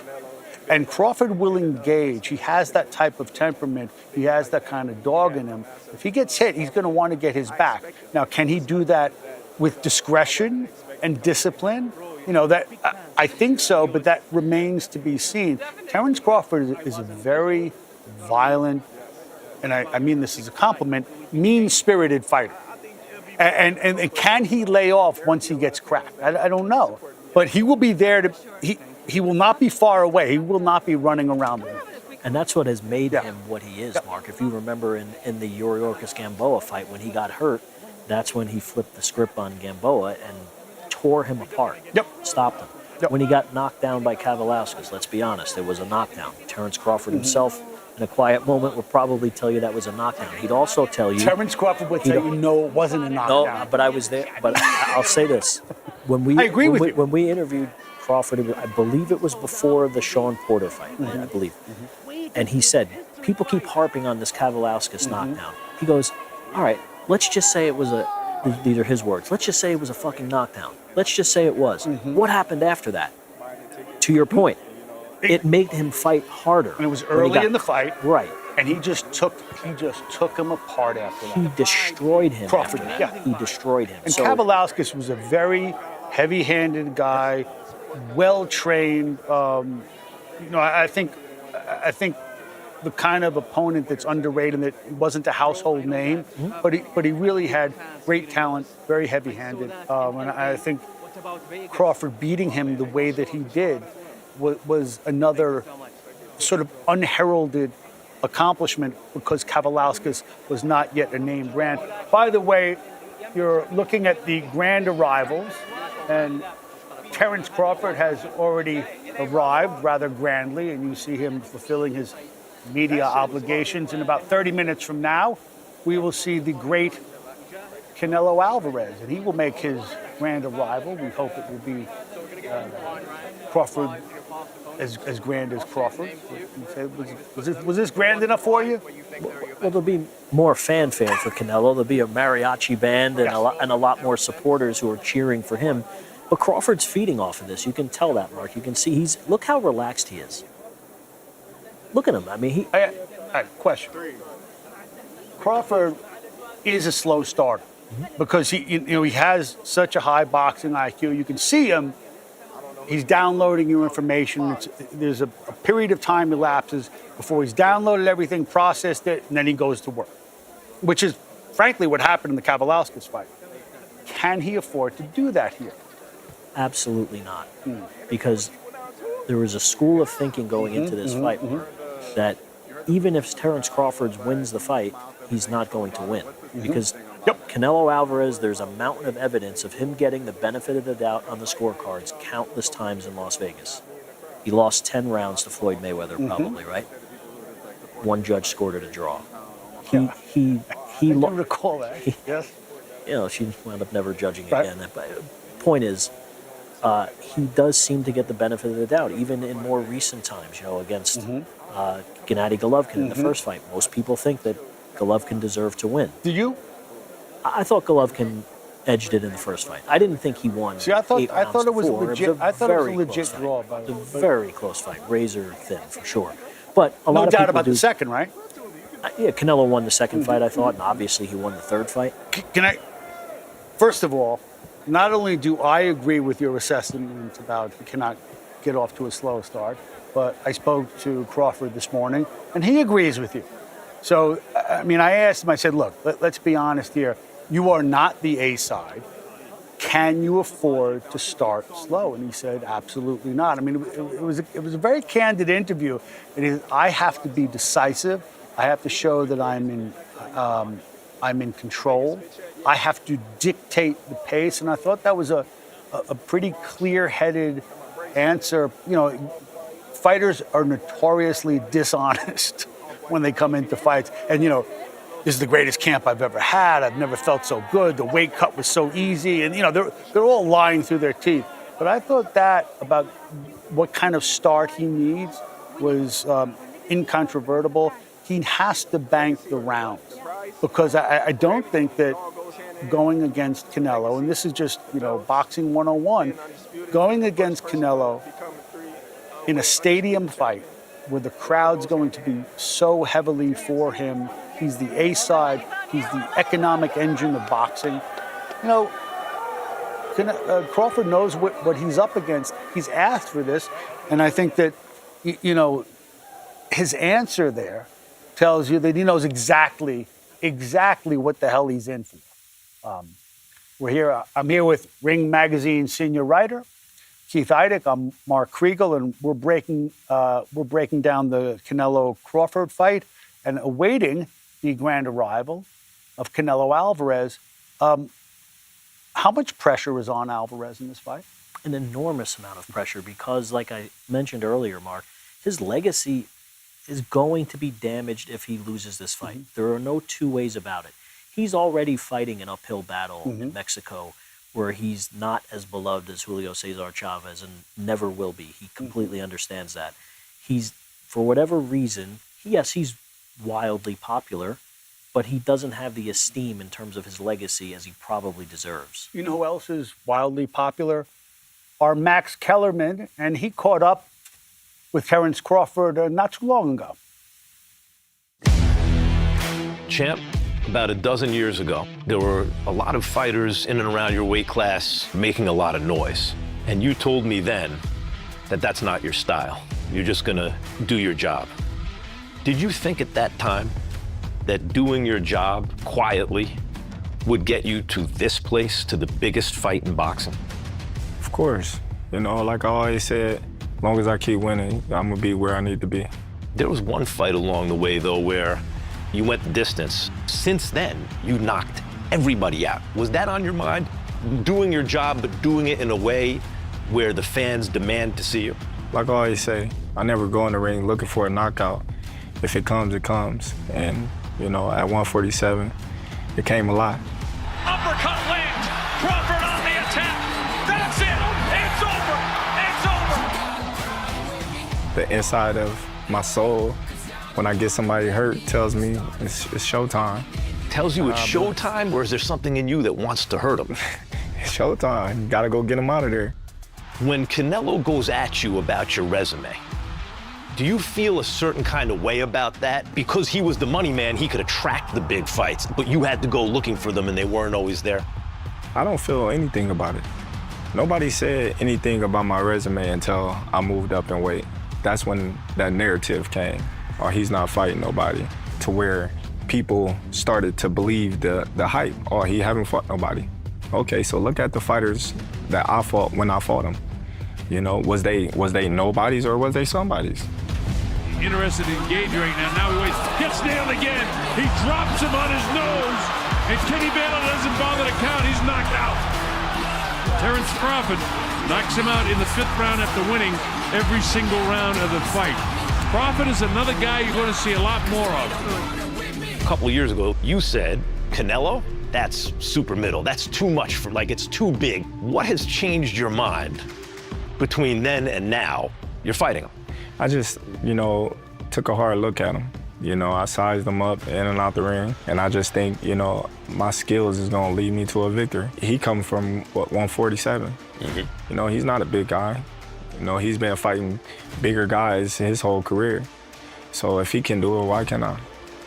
And Crawford will engage. He has that type of temperament. He has that kind of dog in him. If he gets hit, he's going to want to get his back. Now, can he do that with discretion and discipline? That I think so, but that remains to be seen. Terrence Crawford is a very violent, and I mean this as a compliment, mean-spirited fighter. And can he lay off once he gets cracked? I don't know. But he will be there he will not be far away. He will not be running around him. And that's what has made him what he is, Mark. If you remember in the Yuriorkis-Gamboa fight, when he got hurt, that's when he flipped the script on Gamboa and tore him apart. Stopped him. When he got knocked down by Kavalauskas, let's be honest, it was a knockdown. Terrence Crawford himself, in a quiet moment, would probably tell you that was a knockdown. He'd also tell you... Terrence Crawford would tell you, no, it wasn't a knockdown. No, but I was there. But I'll say this. I agree with you. When we interviewed Crawford, I believe it was before the Sean Porter fight, I believe. And he said, people keep harping on this Kavalauskas knockdown. He goes, all right, let's just say it was these are his words, let's just say it was a fucking knockdown. Let's just say it was. What happened after that? To your point, it made him fight harder. And it was early in the fight. Right. And he just took him apart after that. He destroyed him. Crawford, after that. yeah. He destroyed him. And So- Kavaliauskas was a very heavy-handed guy, well-trained. I think the kind of opponent that's underrated, that wasn't a household name, but he really had great talent, very heavy-handed. And I think Crawford beating him the way that he did was another sort of unheralded accomplishment, because Kavaliauskas was not yet a named brand. By the way, you're looking at the grand arrivals, and Terrence Crawford has already arrived rather grandly, and you see him fulfilling his media obligations. In about 30 minutes from now, we will see the great Canelo Alvarez, and he will make his grand arrival. We hope it will be Crawford as grand as Crawford. Was this grand enough for you? Well, there'll be more fanfare for Canelo. There'll be a mariachi band and a lot more supporters who are cheering for him. But Crawford's feeding off of this. You can tell that, Mark. You can see look how relaxed he is. Look at him. I mean, Question. Crawford is a slow starter because he has such a high boxing IQ. You can see him. He's downloading your information. There's a period of time elapses before he's downloaded everything, processed it, and then he goes to work, which is, frankly, what happened in the Kavaliauskas fight. Can he afford to do that here? Absolutely not. Because there was a school of thinking going into this fight that even if Terrence Crawford wins the fight, he's not going to win. Because Canelo Alvarez, there's a mountain of evidence of him getting the benefit of the doubt on the scorecards countless times in Las Vegas. He lost 10 rounds to Floyd Mayweather, probably, right? One judge scored it a draw. I don't recall that. Yes. She wound up never judging again. But point is, he does seem to get the benefit of the doubt, even in more recent times, against Gennady Golovkin in the first fight. Most people think that Golovkin deserved to win. Do you? I thought Golovkin edged it in the first fight. I didn't think he won. See, I thought it was 8 rounds to 4. legit. I thought it was a very legit close draw. fight. It was a very close fight, razor thin for sure. But a No lot of doubt people about the second, right? Yeah, Canelo won the second fight, I thought, and obviously he won the third fight. Can I? First of all, not only do I agree with your assessment about he cannot get off to a slow start, but I spoke to Crawford this morning, and he agrees with you. So, I mean, I asked him, I said, look, let's be honest here. You are not the A side. Can you afford to start slow? And he said, absolutely not. I mean, it was a very candid interview. I have to be decisive. I have to show that I'm in control. I have to dictate the pace. And I thought that was a pretty clear-headed answer. Fighters are notoriously dishonest when they come into fights. And, this is the greatest camp I've ever had. I've never felt so good. The weight cut was so easy. And, they're all lying through their teeth. But I thought that about what kind of start he needs was incontrovertible. He has to bank the rounds, because I don't think that going against Canelo, and this is just, boxing 101, going against Canelo in a stadium fight where the crowd's going to be so heavily for him, he's the A side, he's the economic engine of boxing. Crawford knows what he's up against. He's asked for this, and I think that, his answer there tells you that he knows exactly what the hell he's in for. I'm here with Ring Magazine senior writer Keith Eidick. I'm Mark Kriegel, and we're breaking down the Canelo Crawford fight and awaiting the grand arrival of Canelo Alvarez. How much pressure is on Alvarez in this fight? An enormous amount of pressure, because, like I mentioned earlier, Mark, his legacy is going to be damaged if he loses this fight. There are no two ways about it. He's already fighting an uphill battle in Mexico, where he's not as beloved as Julio Cesar Chavez and never will be. He completely understands that. For whatever reason, yes, he's wildly popular, but he doesn't have the esteem in terms of his legacy as he probably deserves. You know who else is wildly popular? Our Max Kellerman, and he caught up with Terrence Crawford not too long ago. Champ, about a dozen years ago, there were a lot of fighters in and around your weight class making a lot of noise. And you told me then that that's not your style. You're just gonna do your job. Did you think at that time that doing your job quietly would get you to this place, to the biggest fight in boxing? Of course. You know, like I always said, as long as I keep winning, I'm gonna be where I need to be. There was one fight along the way, though, where you went the distance. Since then, you knocked everybody out. Was that on your mind? Doing your job, but doing it in a way where the fans demand to see you? Like I always say, I never go in the ring looking for a knockout. If it comes, it comes. And, you know, at 147, it came a lot. Uppercut lands. Crawford on the attack. That's it. It's over. It's over. The inside of my soul, when I get somebody hurt, tells me it's showtime. Tells you it's showtime, or is there something in you that wants to hurt him? It's showtime. You gotta go get him out of there. When Canelo goes at you about your resume, do you feel a certain kind of way about that? Because he was the money man, he could attract the big fights, but you had to go looking for them and they weren't always there. I don't feel anything about it. Nobody said anything about my resume until I moved up in weight. That's when that narrative came. Or he's not fighting nobody, to where people started to believe the hype. Or he haven't fought nobody. Okay, so look at the fighters that I fought when I fought them. You know, was they nobodies or was they somebodies? Interested to engage right now. Now he waits. Gets nailed again. He drops him on his nose. And Kenny Baylor doesn't bother to count. He's knocked out. Terrence Crawford knocks him out in the 5th round after winning every single round of the fight. Crawford is another guy you're going to see a lot more of. A couple of years ago, you said, Canelo, that's super middle. That's too much for, like, it's too big. What has changed your mind between then and now you're fighting him? I just, you know, took a hard look at him. You know, I sized him up in and out the ring, and I just think, you know, my skills is gonna lead me to a victory. He comes from, what, 147? Mm-hmm. You know, he's not a big guy. You know, he's been fighting bigger guys his whole career. So if he can do it, why can't I?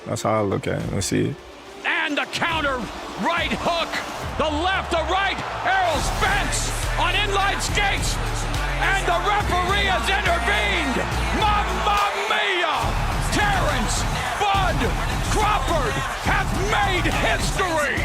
That's how I look at it and see it. And the counter, right hook, the left, the right, Errol Spence on inline skates, and the referee has intervened. Mamma mia! Terrence Bud Crawford has made history.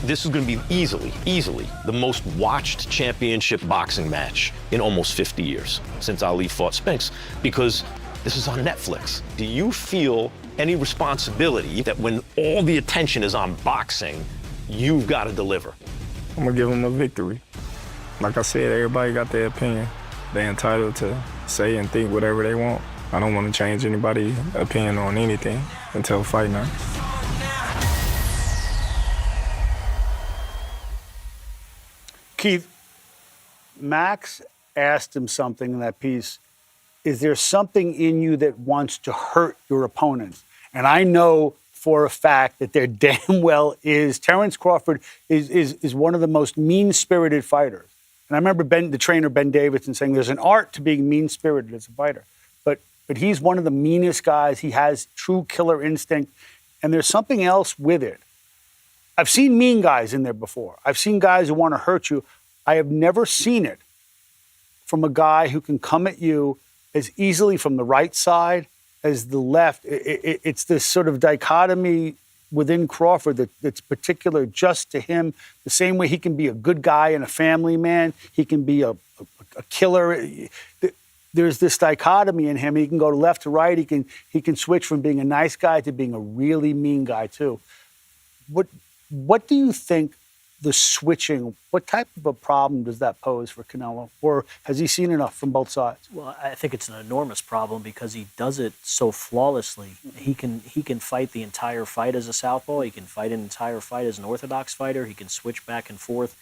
This is going to be easily the most watched championship boxing match in almost 50 years since Ali fought Spinks, because this is on Netflix. Do you feel any responsibility that when all the attention is on boxing, you've got to deliver? I'm gonna give him a victory. Like I said, everybody got their opinion. They're entitled to say and think whatever they want. I don't want to change anybody's opinion on anything until fight night. Keith, Max asked him something in that piece. Is there something in you that wants to hurt your opponents? And I know for a fact that there damn well is. Terrence Crawford is one of the most mean-spirited fighters. And I remember the trainer, Ben Davidson, saying there's an art to being mean-spirited as a fighter. But he's one of the meanest guys. He has true killer instinct. And there's something else with it. I've seen mean guys in there before. I've seen guys who want to hurt you. I have never seen it from a guy who can come at you as easily from the right side as the left. It's this sort of dichotomy within Crawford that's particular just to him. The same way he can be a good guy and a family man, he can be a killer. There's this dichotomy in him. He can go to left to right. He can switch from being a nice guy to being a really mean guy too. What do you think the switching, what type of a problem does that pose for Canelo? Or has he seen enough from both sides? Well, I think it's an enormous problem because he does it so flawlessly. He can fight the entire fight as a southpaw. He can fight an entire fight as an orthodox fighter. He can switch back and forth,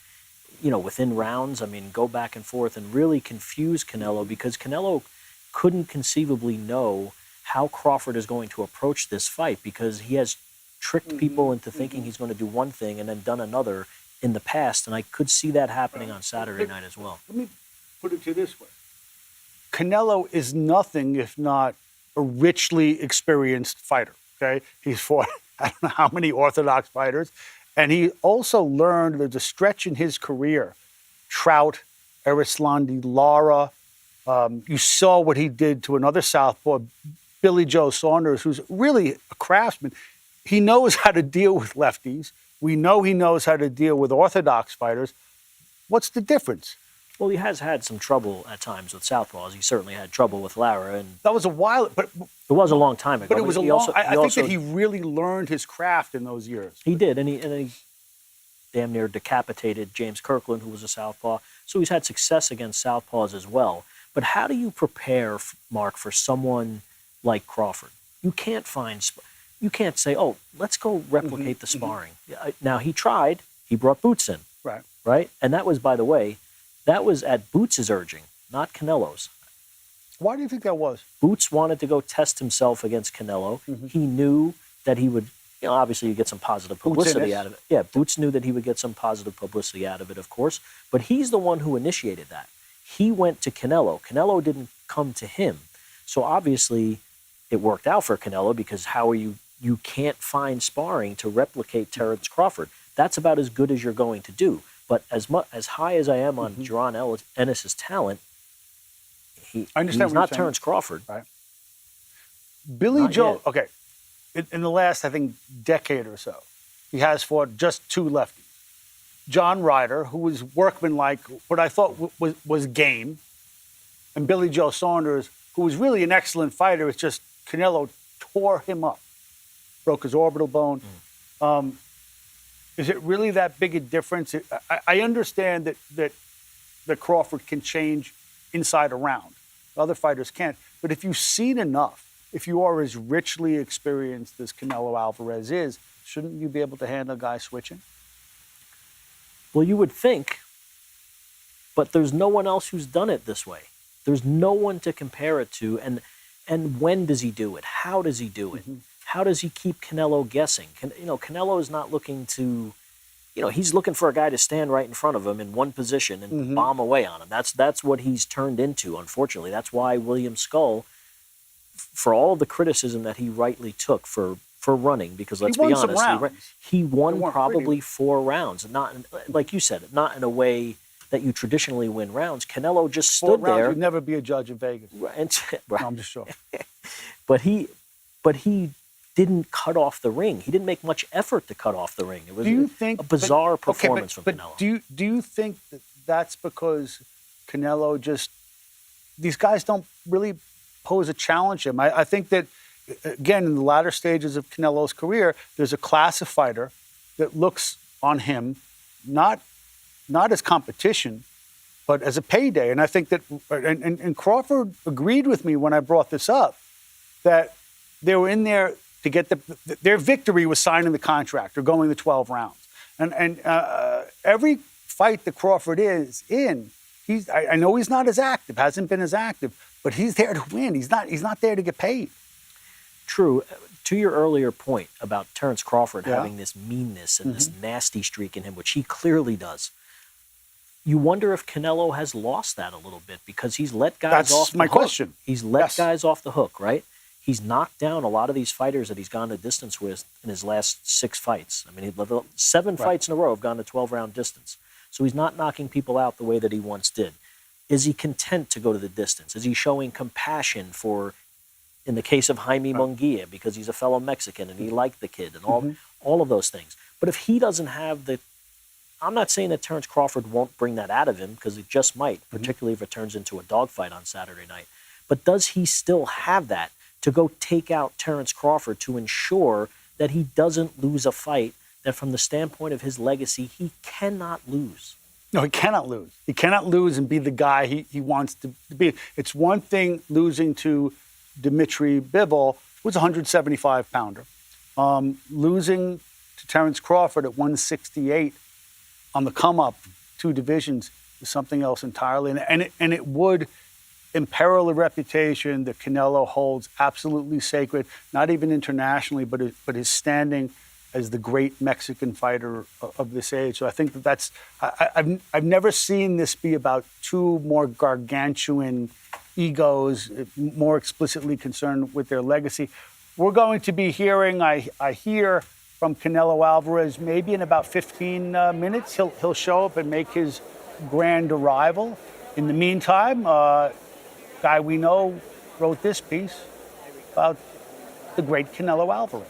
within rounds. I mean, go back and forth and really confuse Canelo, because Canelo couldn't conceivably know how Crawford is going to approach this fight, because he has tricked people into thinking he's going to do one thing and then done another in the past, and I could see that happening on Saturday night as well. Let me put it to you this way. Canelo is nothing if not a richly experienced fighter. Okay, he's fought I don't know how many orthodox fighters, and he also learned there's a stretch in his career. Trout, Arislandi Lara. You saw what he did to another southpaw, Billy Joe Saunders, who's really a craftsman. He knows how to deal with lefties. We know he knows how to deal with orthodox fighters. What's the difference? Well, he has had some trouble at times with southpaws. He certainly had trouble with Lara, and that was a while, but it was a long time ago. But it was I think that he really learned his craft in those years. He did, and he damn near decapitated James Kirkland, who was a southpaw. So he's had success against southpaws as well. But how do you prepare, Mark, for someone like Crawford? You can't say, oh, let's go replicate the sparring. Now, he tried. He brought Boots in. Right? And that was, by the way, that was at Boots' urging, not Canelo's. Why do you think that was? Boots wanted to go test himself against Canelo. He knew that he would, obviously you get some positive publicity out of it. Yeah, Boots knew that he would get some positive publicity out of it, of course. But he's the one who initiated that. He went to Canelo. Canelo didn't come to him. So obviously it worked out for Canelo because you can't find sparring to replicate Terrence Crawford. That's about as good as you're going to do. But as high as I am on Jaron Ennis's talent, he's not Terrence Crawford. Right. Billy Joe, okay, in the last, I think, decade or so, he has fought just two lefties. John Ryder, who was workmanlike, what I thought was game, and Billy Joe Saunders, who was really an excellent fighter. It's just Canelo tore him up, broke his orbital bone. Is it really that big a difference? I understand that Crawford can change inside a round. Other fighters can't. But if you've seen enough, if you are as richly experienced as Canelo Alvarez is, shouldn't you be able to handle a guy switching? Well, you would think, but there's no one else who's done it this way. There's no one to compare it to. And when does he do it? How does he do it? How does he keep Canelo guessing? Canelo is not looking to, he's looking for a guy to stand right in front of him in one position and bomb away on him. That's what he's turned into, unfortunately. That's why William Skull, for all the criticism that he rightly took for running, because let's be honest, he won probably 4 rounds. Not, like you said, not in a way that you traditionally win rounds. Canelo just stood there. You'd never be a judge in Vegas. No, I'm just sure. But he didn't cut off the ring. He didn't make much effort to cut off the ring. It was a bizarre performance from Canelo. Do you think that that's because Canelo these guys don't really pose a challenge to him? I think that, again, in the latter stages of Canelo's career, there's a class of fighter that looks on him not as competition, but as a payday. And I think that, and Crawford agreed with me when I brought this up, that they were in there to get their victory was signing the contract or going the 12 rounds. And every fight that Crawford is in, I know he's not as active, hasn't been as active, but he's there to win. He's not there to get paid. True. To your earlier point about Terrence Crawford having this meanness and this nasty streak in him, which he clearly does, you wonder if Canelo has lost that a little bit because he's let guys off the hook. That's my question. He's let guys off the hook, right? He's knocked down a lot of these fighters that he's gone to distance with in his last 6 fights. I mean, 7 fights in a row have gone to 12-round distance. So he's not knocking people out the way that he once did. Is he content to go to the distance? Is he showing compassion for, in the case of Jaime Munguia, because he's a fellow Mexican and he liked the kid and all of those things. But if he doesn't have I'm not saying that Terrence Crawford won't bring that out of him, because it just might, particularly if it turns into a dogfight on Saturday night. But does he still have that to go take out Terrence Crawford to ensure that he doesn't lose a fight that, from the standpoint of his legacy, he cannot lose? No, he cannot lose. He cannot lose and be the guy he wants to be. It's one thing losing to Dimitri Bivol, who's a 175-pounder. Losing to Terrence Crawford at 168 on the come-up, 2 divisions, is something else entirely. And it would imperil a reputation that Canelo holds absolutely sacred, not even internationally, but his standing as the great Mexican fighter of this age. So I think that's I've never seen this be about 2 more gargantuan egos, more explicitly concerned with their legacy. we're going to be hearing, I hear from Canelo Alvarez maybe in about 15 minutes. He'll show up and make his grand arrival. In the meantime, guy we know wrote this piece about the great Canelo Alvarez.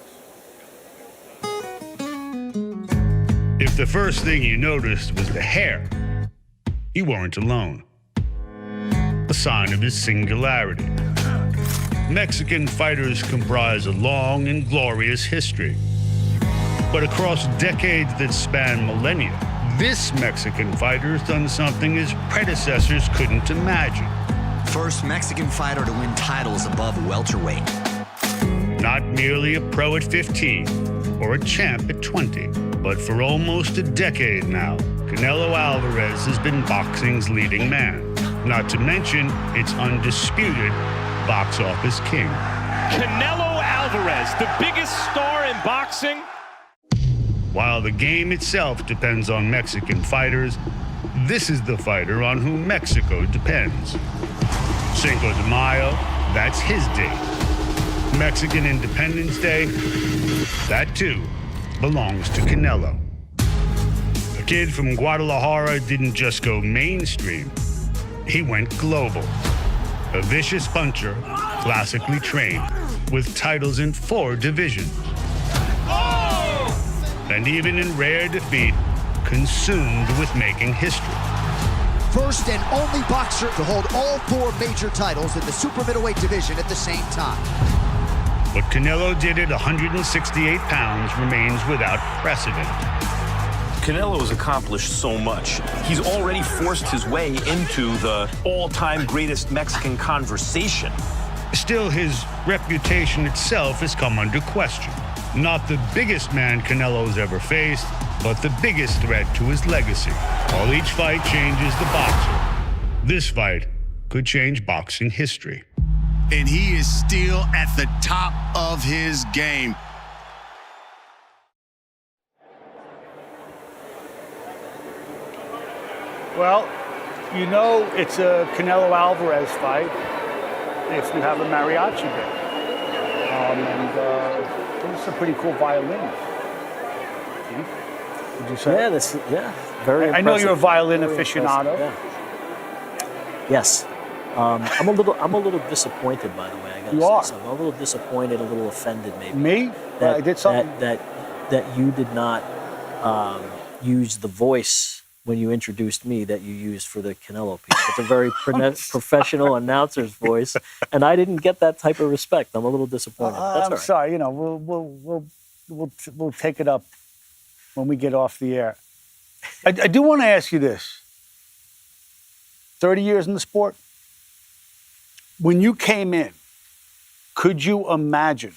If the first thing you noticed was the hair, you weren't alone. A sign of his singularity. Mexican fighters comprise a long and glorious history. But across decades that span millennia, this Mexican fighter's done something his predecessors couldn't imagine. First Mexican fighter to win titles above welterweight. Not merely a pro at 15 or a champ at 20, but for almost a decade now, Canelo Alvarez has been boxing's leading man. Not to mention its undisputed box office king. Canelo Alvarez, the biggest star in boxing. While the game itself depends on Mexican fighters, this is the fighter on whom Mexico depends. Cinco de Mayo, that's his day. Mexican Independence Day, that too belongs to Canelo. The kid from Guadalajara didn't just go mainstream, he went global. A vicious puncher, classically trained, with titles in 4 divisions. And even in rare defeat, consumed with making history. First and only boxer to hold all 4 major titles in the super middleweight division at the same time. What Canelo did at 168 pounds remains without precedent. Canelo has accomplished so much. He's already forced his way into the all-time greatest Mexican conversation. Still, his reputation itself has come under question. Not the biggest man Canelo's ever faced, but the biggest threat to his legacy. While each fight changes the boxer, this fight could change boxing history. And he is still at the top of his game. Well, you know it's a Canelo Alvarez fight if you have a mariachi band. This is a pretty cool violin. Would you say? Yeah, very impressive. I know you're a violin Very aficionado. Yeah. Yes. I'm a little disappointed, by the way. I gotta You say are. something. I'm a little disappointed, a little offended, maybe. Me? I did something. That you did not use the voice when you introduced me that you used for the Canelo piece. It's a very professional announcer's voice, and I didn't get that type of respect. I'm a little disappointed. That's all I'm right. sorry. You know, we'll take it up when we get off the air. I do want to ask you this. 30 years in the sport. When you came in, could you imagine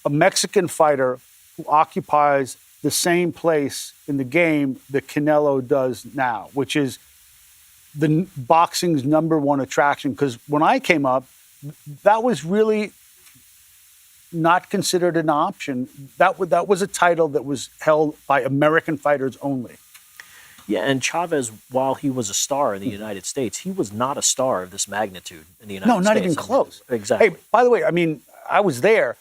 a Mexican fighter who occupies the same place in the game that Canelo does now, which is the boxing's #1 attraction? Because when I came up, that was really not considered an option. That was a title that was held by American fighters only. Yeah, and Chavez, while he was a star in the United States, he was not a star of this magnitude in the United States. No, not even close. Exactly. Hey, by the way, I mean, I was there.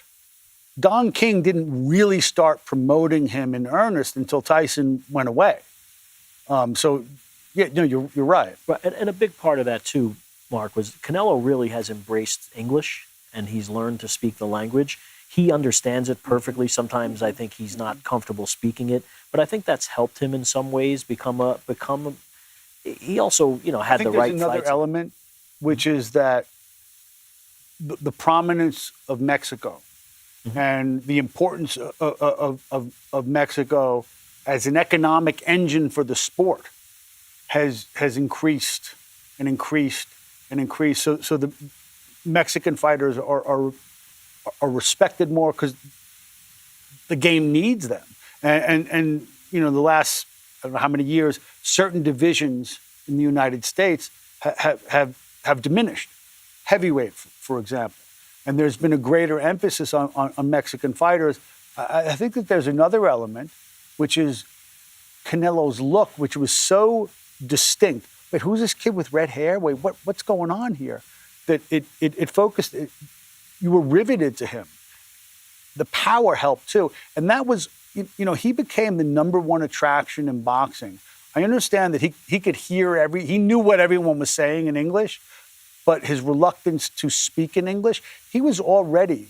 Don King didn't really start promoting him in earnest until Tyson went away. So, yeah, no, you're right. Right, and a big part of that too, Mark, was Canelo really has embraced English and he's learned to speak the language. He understands it perfectly. Sometimes I think he's not comfortable speaking it, but I think that's helped him in some ways become a. He also, had the right. There's another fights. element, which is that the prominence of Mexico and the importance of Mexico as an economic engine for the sport has increased and increased and increased. So the Mexican fighters are respected more because the game needs them. And the last, I don't know how many years, certain divisions in the United States have diminished. Heavyweight, for example. And there's been a greater emphasis on Mexican fighters. I think that there's another element, which is Canelo's look, which was so distinct. Wait, who's this kid with red hair? Wait, what's going on here? That it focused. you were riveted to him. The power helped too. And that was, he became the #1 attraction in boxing. I understand that he could hear he knew what everyone was saying in English, but his reluctance to speak in English, he was already,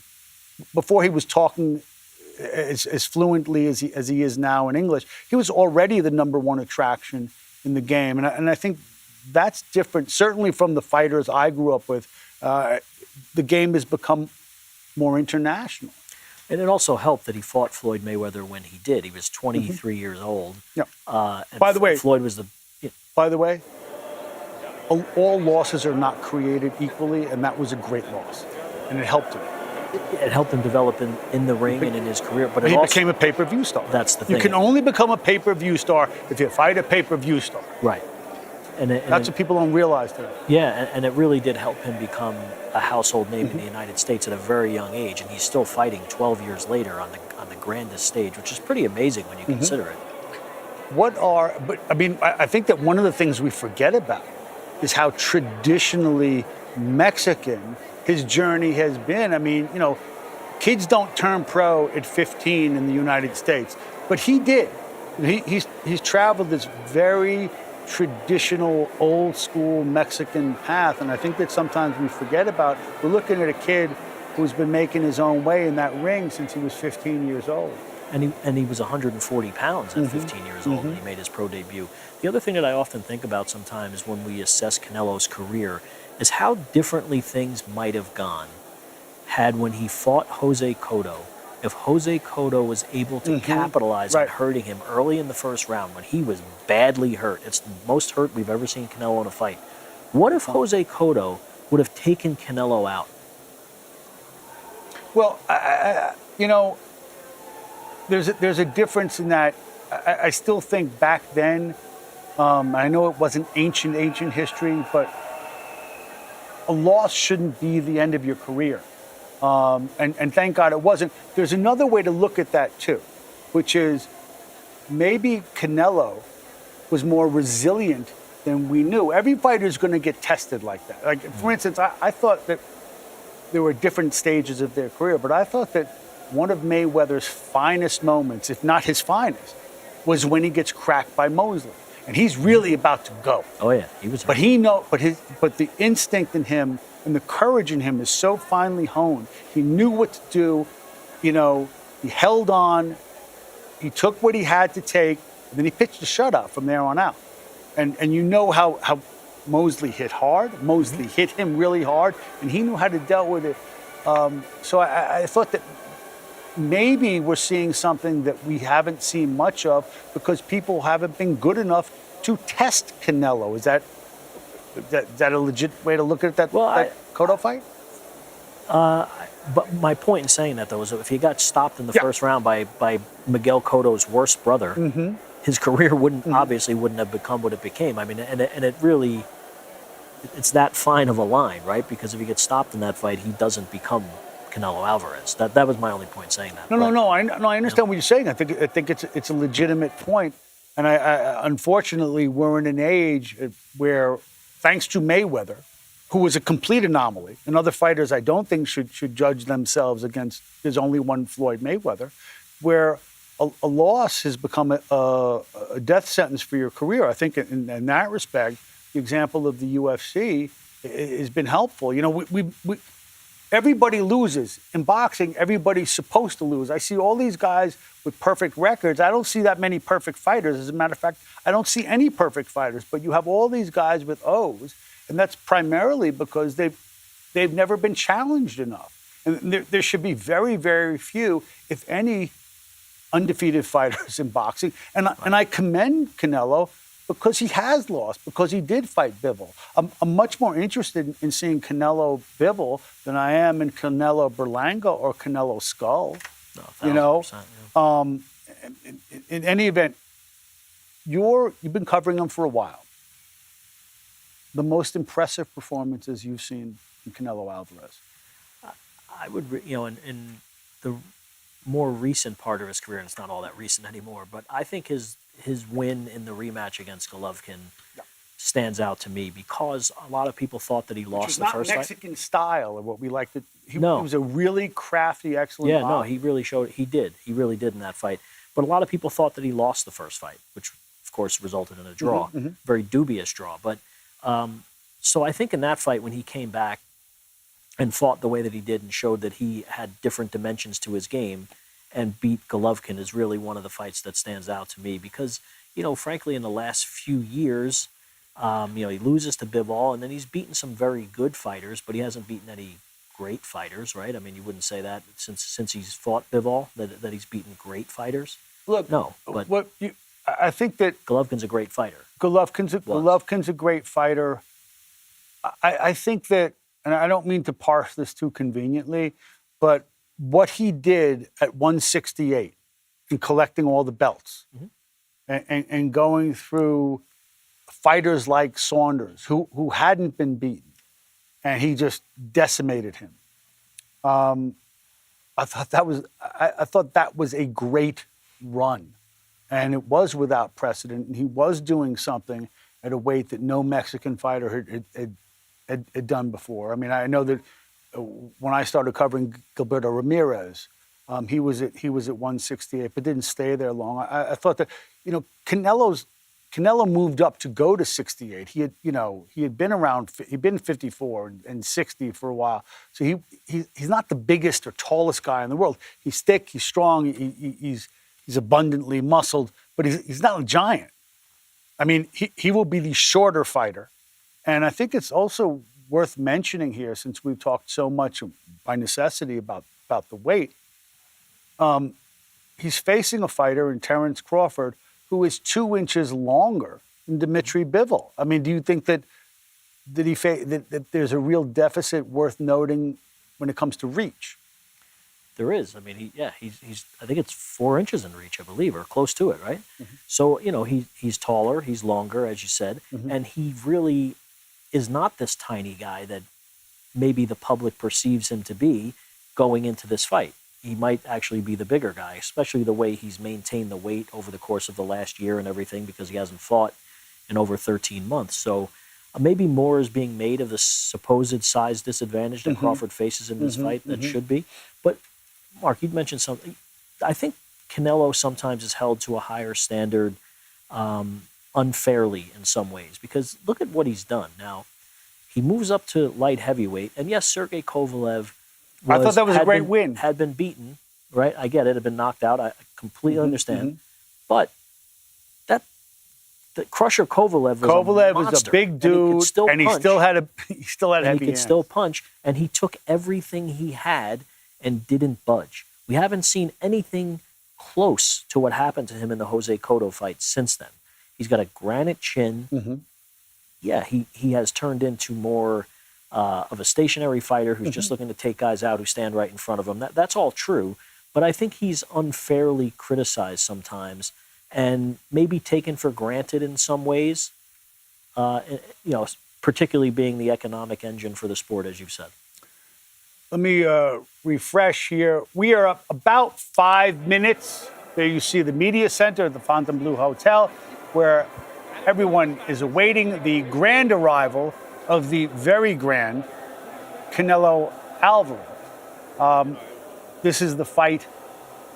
before he was talking as fluently as he is now in English, he was already the #1 attraction in the game. And I think that's different, certainly from the fighters I grew up with. The game has become more international. And it also helped that he fought Floyd Mayweather when he did. He was 23 years old. Yeah. And By the way, Floyd was the... By the way, all losses are not created equally, and that was a great loss. And it helped him. It helped him develop in the ring and in his career. But he became a pay-per-view star. That's the thing. You can only become a pay-per-view star if you fight a pay-per-view star. Right. That's what people don't realize today. Yeah, and it really did help him become a household name in the United States at a very young age, and he's still fighting 12 years later on the grandest stage, which is pretty amazing when you consider it. I think that one of the things we forget about is how traditionally Mexican his journey has been. I mean, kids don't turn pro at 15 in the United States, but he did. He's traveled this very traditional, old school Mexican path, and I think that sometimes we forget about. We're looking at a kid who's been making his own way in that ring since he was 15 years old. And he was 140 pounds at 15 years old when he made his pro debut. The other thing that I often think about sometimes when we assess Canelo's career is how differently things might have gone had when he fought Jose Cotto. If Jose Cotto was able to capitalize on hurting him early in the first round when he was badly hurt, it's the most hurt we've ever seen Canelo in a fight. What if Jose Cotto would have taken Canelo out? Well, there's a difference in that. I still think back then, I know it wasn't ancient history, but a loss shouldn't be the end of your career. And thank God it wasn't. There's another way to look at that too, which is maybe Canelo was more resilient than we knew. Every fighter is going to get tested like that. Like, for instance, I thought that there were different stages of their career, but I thought that one of Mayweather's finest moments, if not his finest, was when he gets cracked by Mosley. And he's really about to go. Oh yeah, he was. But but the instinct in him and the courage in him is so finely honed. He knew what to do. He held on. He took what he had to take. And then he pitched a shutout from there on out. And how Mosley hit hard. Mosley hit him really hard, and he knew how to deal with it. So I thought that maybe we're seeing something that we haven't seen much of because people haven't been good enough to test Canelo. Is that a legit way to look at that Cotto fight? But my point in saying that, though, is that if he got stopped in the first round by Miguel Cotto's worst brother, his career obviously wouldn't have become what it became. I mean, and it really, it's that fine of a line, right? Because if he gets stopped in that fight, he doesn't become Canelo Alvarez. That was my only point saying that. No. I understand what you're saying. I think it's a legitimate point, and I unfortunately we're in an age where, thanks to Mayweather, who was a complete anomaly, and other fighters I don't think should judge themselves against. There's only one Floyd Mayweather, where a loss has become a death sentence for your career. I think in that respect, the example of the UFC has been helpful. Everybody loses. In boxing, everybody's supposed to lose. I see all these guys with perfect records. I don't see that many perfect fighters. As a matter of fact, I don't see any perfect fighters. But you have all these guys with O's, and that's primarily because they've never been challenged enough. And there should be very, very few, if any, undefeated fighters in boxing. And I commend Canelo because he has lost, because he did fight Bivol. I'm much more interested in seeing Canelo Bivol than I am in Canelo Berlanga or Canelo Skull. No, 1,000%, in any event, you've been covering him for a while. The most impressive performances you've seen in Canelo Alvarez? I would, in the more recent part of his career, and it's not all that recent anymore, but I think his win in the rematch against Golovkin stands out to me because a lot of people thought that he lost the first not fight. Mexican style or what we like to. He No. was a really crafty, excellent. Yeah, no, boxer. he really showed. He did. He really did in that fight. But a lot of people thought that he lost the first fight, which of course resulted in a draw, very dubious draw. But so I think in that fight when he came back and fought the way that he did and showed that he had different dimensions to his game and beat Golovkin is really one of the fights that stands out to me because, you know, frankly, in the last few years, you know, he loses to Bivol and then he's beaten some very good fighters, but he hasn't beaten any great fighters, right? I mean, you wouldn't say that since he's fought Bivol that he's beaten great fighters. Look, no, but I think that Golovkin's a great fighter. Golovkin's a great fighter. I think that, and I don't mean to parse this too conveniently, but what he did at 168 and collecting all the belts and going through fighters like Saunders, who hadn't been beaten, and he just decimated him. I thought that was a great run, and it was without precedent. And he was doing something at a weight that no Mexican fighter had done before. I mean, I know that when I started covering Gilberto Ramirez, he was at 168, but didn't stay there long. I thought that, you know, Canelo moved up to go to 68. He had been around. He'd been 54 and 60 for a while. So he's not the biggest or tallest guy in the world. He's thick. He's strong. He's abundantly muscled, but he's not a giant. I mean, he will be the shorter fighter, and I think it's also worth mentioning here, since we've talked so much by necessity about the weight. He's facing a fighter in Terrence Crawford who is 2 inches longer than Dmitry Bivol. I mean, do you think that there's a real deficit worth noting when it comes to reach? There is. I mean, he's I think it's 4 inches in reach, I believe, or close to it, right? So, you know, he's taller, he's longer, as you said, and he really is not this tiny guy that maybe the public perceives him to be going into this fight. He might actually be the bigger guy, especially the way he's maintained the weight over the course of the last year and everything, because he hasn't fought in over 13 months. So maybe more is being made of the supposed size disadvantage that Crawford faces in this fight that should be. But, Mark, you'd mentioned something. I think Canelo sometimes is held to a higher standard unfairly in some ways, because look at what he's done. Now, he moves up to light heavyweight, and yes, Sergey Kovalev I thought that was a great win. Had been beaten, right? I get it, had been knocked out. I completely understand. But the Crusher Kovalev was a big dude, and he still had heavy hands. He could still punch, and he took everything he had and didn't budge. We haven't seen anything close to what happened to him in the Jose Cotto fight since then. He's got a granite chin. Yeah, he has turned into more of a stationary fighter who's just looking to take guys out who stand right in front of him. That's all true, but I think he's unfairly criticized sometimes and maybe taken for granted in some ways, you know, particularly being the economic engine for the sport, as you've said. Let me refresh here. We are up about 5 minutes. There you see the media center at the Fontainebleau Hotel, where everyone is awaiting the grand arrival of the very grand Canelo Alvarez. This is the fight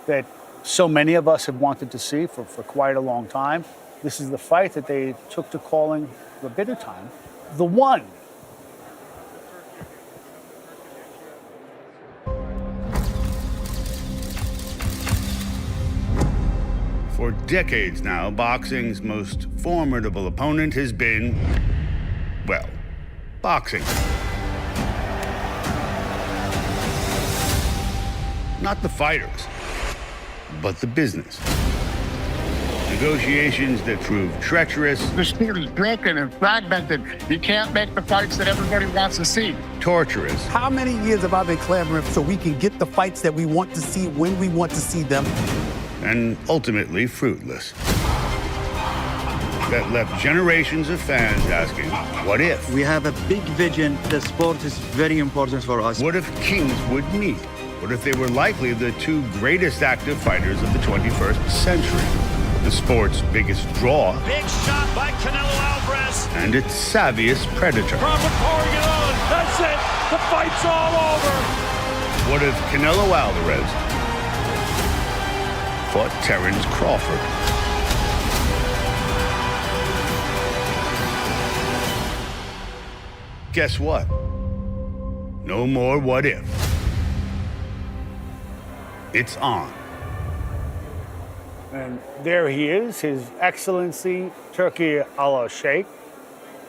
that so many of us have wanted to see for quite a long time. This is the fight that they took to calling for a bitter time the one. For decades now, boxing's most formidable opponent has been, well, boxing. Not the fighters, but the business. Negotiations that prove treacherous. The sport is broken and fragmented. You can't make the fights that everybody wants to see. Torturous. How many years have I been clamoring so we can get the fights that we want to see when we want to see them? And ultimately fruitless. That left generations of fans asking, what if? We have a big vision. The sport is very important for us. What if kings would meet? What if they were likely the two greatest active fighters of the 21st century? the sport's biggest draw, Big shot by Canelo Alvarez. and its savviest predator. Crawford pouring it on. That's it. The fight's all over. What if Canelo Alvarez fought Terrence Crawford? Guess what? No more what if. It's on. And there he is, His Excellency Turkey al-Sheikh,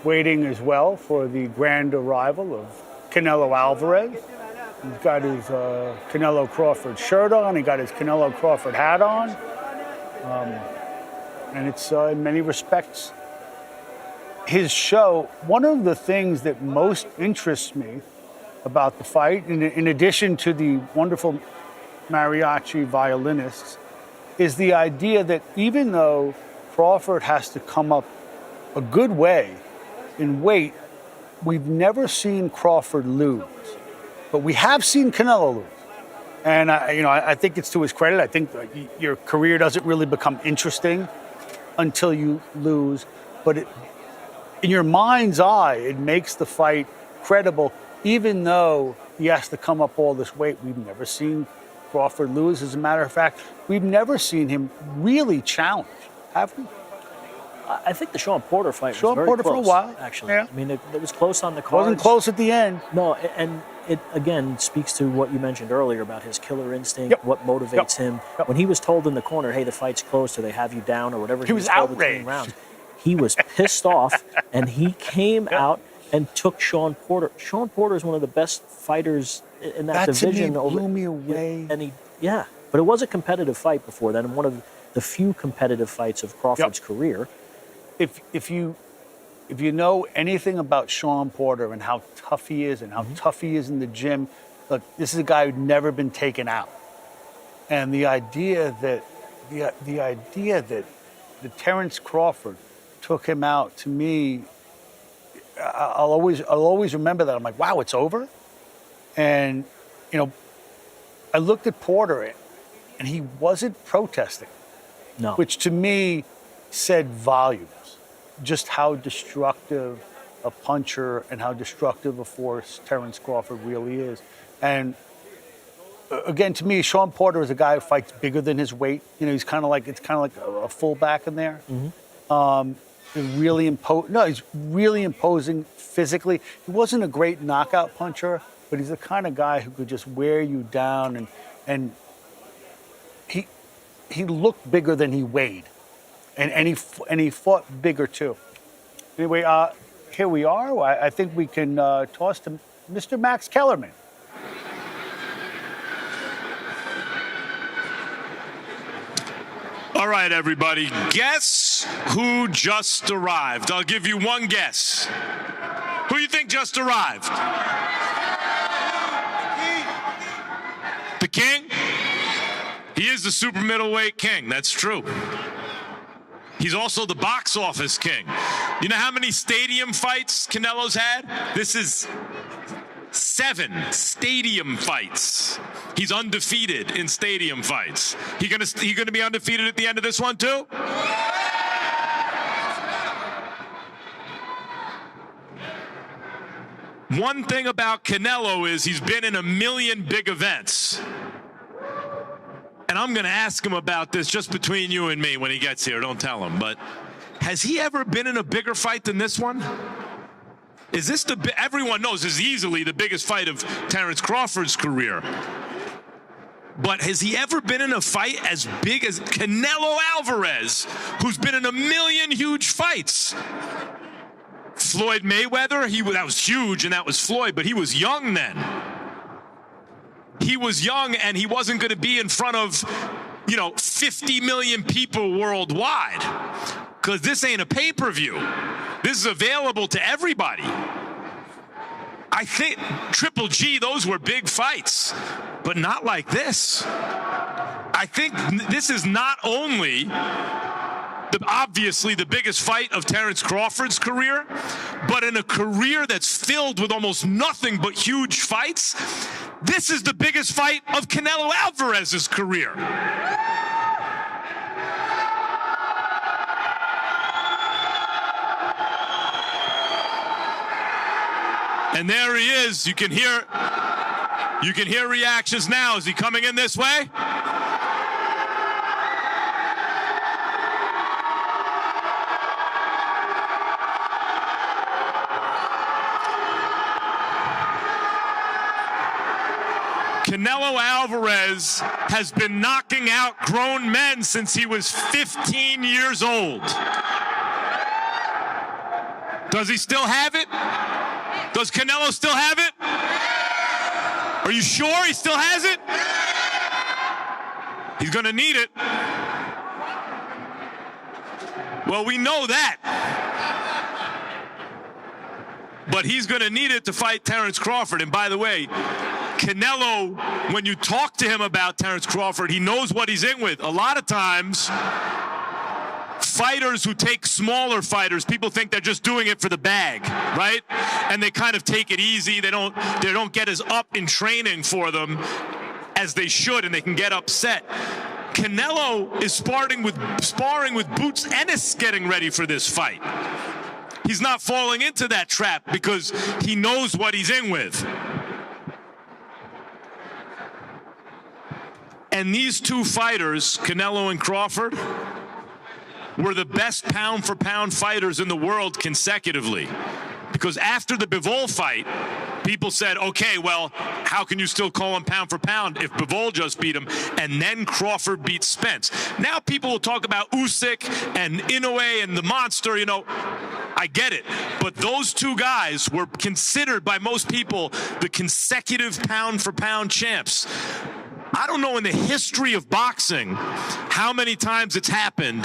waiting as well for the grand arrival of Canelo Alvarez. He's got his Canelo Crawford shirt on, he got his Canelo Crawford hat on. And it's in many respects his show. One of the things that most interests me about the fight, in addition to the wonderful mariachi violinists, is the idea that even though Crawford has to come up a good way in weight, we've never seen Crawford lose. But we have seen Canelo lose. And I think it's to his credit. I think your career doesn't really become interesting until you lose. But in your mind's eye, it makes the fight credible, even though he has to come up all this weight. We've never seen Crawford lose. As a matter of fact, we've never seen him really challenge, have we? I think the Sean Porter fight Sean was very Porter close, for a while, actually. yeah. I mean, it was close on the cards. Wasn't close at the end. No, and it, again, speaks to what you mentioned earlier about his killer instinct, what motivates him. When he was told in the corner, hey, the fight's close, or they have you down, or whatever he was told between rounds, he was pissed off, and he came out and took Sean Porter. Sean Porter is one of the best fighters in that division. That blew me away. And but it was a competitive fight before then, and one of the few competitive fights of Crawford's career. If you know anything about Sean Porter and how tough he is and how tough he is in the gym, look, this is a guy who'd never been taken out. And the idea that Terrence Crawford took him out, to me, I'll always remember that. I'm like, wow, it's over? And I looked at Porter and he wasn't protesting. No. Which to me said volumes. Just how destructive a puncher and how destructive a force Terrence Crawford really is. And again, to me, Sean Porter is a guy who fights bigger than his weight. He's kind of like a fullback in there. He's really imposing physically. He wasn't a great knockout puncher, but he's the kind of guy who could just wear you down, and he looked bigger than he weighed. And he fought bigger too. Anyway, here we are. I think we can toss to Mr. Max Kellerman. All right, everybody. Guess who just arrived? I'll give you one guess. Who you think just arrived? The King? He is the super middleweight king. That's true. He's also the box office king. You know how many stadium fights Canelo's had? This is 7 stadium fights. He's undefeated in stadium fights. He gonna be undefeated at the end of this one too? One thing about Canelo is he's been in a million big events. And I'm going to ask him about this just between you and me when he gets here. Don't tell him. But has he ever been in a bigger fight than this one? Is this everyone knows this is easily the biggest fight of Terrence Crawford's career. But has he ever been in a fight as big as Canelo Alvarez, who's been in a million huge fights? Floyd Mayweather, that was huge, and that was Floyd, but he was young then. He was young, and he wasn't going to be in front of, 50 million people worldwide. Because this ain't a pay-per-view. This is available to everybody. I think Triple G, those were big fights, but not like this. I think this is not only obviously the biggest fight of Terrence Crawford's career, but in a career that's filled with almost nothing but huge fights, this is the biggest fight of Canelo Alvarez's career. And there he is. You can hear reactions now. Is he coming in this way? Canelo Alvarez has been knocking out grown men since he was 15 years old. Does he still have it? Does Canelo still have it? Are you sure he still has it? He's going to need it. Well, we know that. But he's going to need it to fight Terrence Crawford. And by the way, Canelo, when you talk to him about Terrence Crawford, he knows what he's in with. A lot of times, fighters who take smaller fighters, people think they're just doing it for the bag, right? And they kind of take it easy. They don't get as up in training for them as they should, and they can get upset. Canelo is sparring with Boots Ennis getting ready for this fight. He's not falling into that trap because he knows what he's in with. And these two fighters, Canelo and Crawford, were the best pound-for-pound fighters in the world consecutively. Because after the Bivol fight, people said, okay, well, how can you still call him pound for pound if Bivol just beat him and then Crawford beat Spence? Now people will talk about Usyk and Inoue and the monster, you know. I get it. But those two guys were considered by most people the consecutive pound-for-pound champs. I don't know in the history of boxing how many times it's happened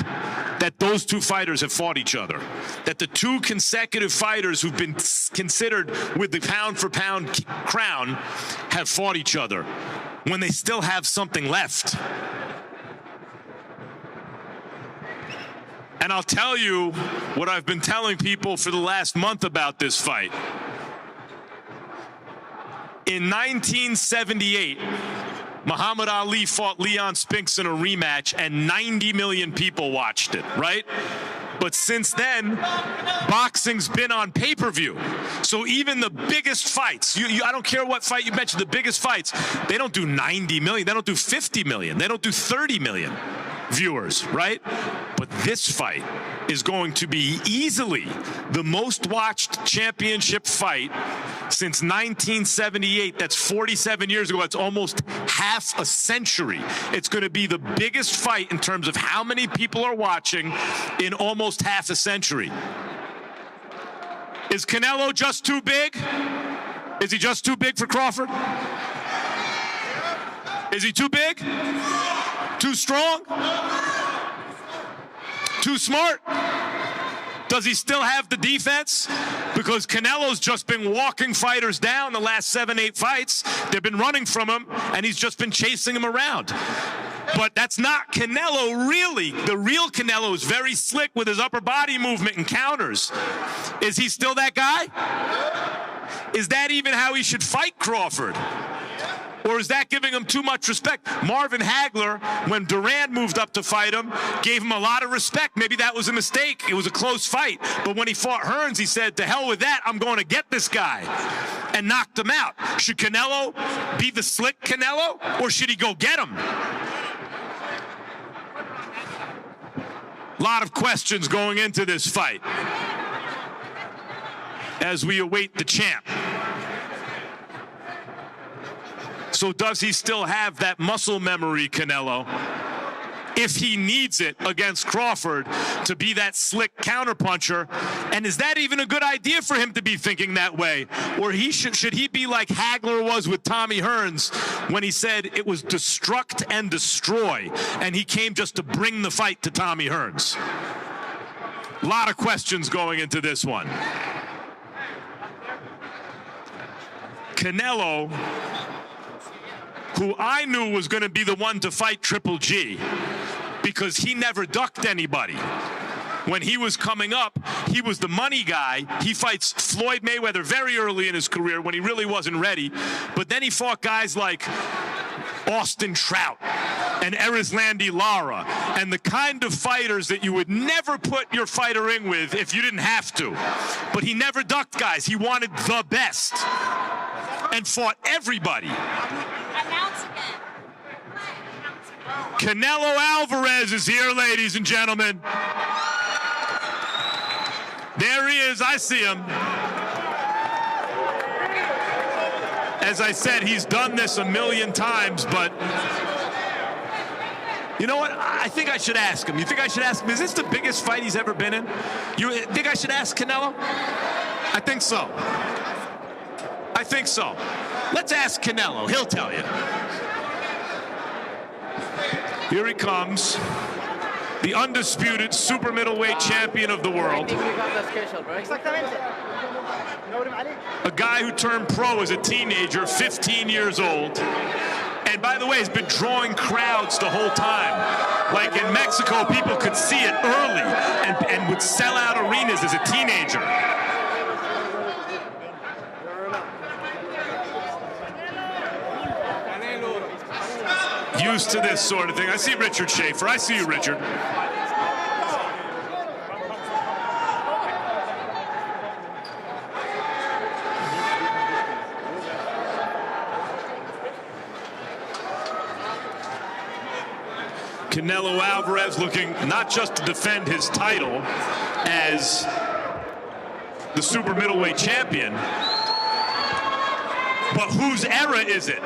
that those two fighters have fought each other. That the two consecutive fighters who've been considered with the pound-for-pound crown have fought each other when they still have something left. And I'll tell you what I've been telling people for the last month about this fight. In 1978, Muhammad Ali fought Leon Spinks in a rematch, and 90 million people watched it, right? But since then, boxing's been on pay-per-view. So even the biggest fights, I don't care what fight you mentioned, the biggest fights, they don't do 90 million, they don't do 50 million, they don't do 30 million viewers, right? But this fight is going to be easily the most watched championship fight since 1978. That's 47 years ago. That's almost half a century. It's going to be the biggest fight in terms of how many people are watching in almost half a century. Is Canelo just too big? Is he just too big for Crawford? Is he too big? Too strong? Too smart? Does he still have the defense? Because Canelo's just been walking fighters down the last 7-8 fights. They've been running from him, and he's just been chasing them around. But that's not Canelo, really. The real Canelo is very slick with his upper body movement and counters. Is he still that guy? Is that even how he should fight Crawford? Or is that giving him too much respect? Marvin Hagler, when Duran moved up to fight him, gave him a lot of respect. Maybe that was a mistake. It was a close fight. But when he fought Hearns, he said, to hell with that, I'm going to get this guy. And knocked him out. Should Canelo be the slick Canelo? Or should he go get him? A lot of questions going into this fight as we await the champ. So does he still have that muscle memory, Canelo, if he needs it against Crawford to be that slick counterpuncher? And is that even a good idea for him to be thinking that way? Or should he be like Hagler was with Tommy Hearns when he said it was destruct and destroy, and he came just to bring the fight to Tommy Hearns? A lot of questions going into this one. Canelo, who I knew was going to be the one to fight Triple G because he never ducked anybody. When he was coming up, he was the money guy. He fights Floyd Mayweather very early in his career when he really wasn't ready. But then he fought guys like Austin Trout, and Erislandy Lara, and the kind of fighters that you would never put your fighter in with if you didn't have to. But he never ducked, guys. He wanted the best and fought everybody. Canelo Alvarez is here, ladies and gentlemen. There he is. I see him. As I said, he's done this a million times, but you know what? I think I should ask him. You think I should ask him, is this the biggest fight he's ever been in? You think I should ask Canelo? I think so. I think so. Let's ask Canelo. He'll tell you. Here he comes. The undisputed super middleweight champion of the world. A guy who turned pro as a teenager, 15 years old. And by the way, has been drawing crowds the whole time. Like in Mexico, people could see it early and would sell out arenas as a teenager. Used to this sort of thing. I see Richard Schaefer. I see you, Richard. Canelo Alvarez looking not just to defend his title as the super middleweight champion, but whose era is it?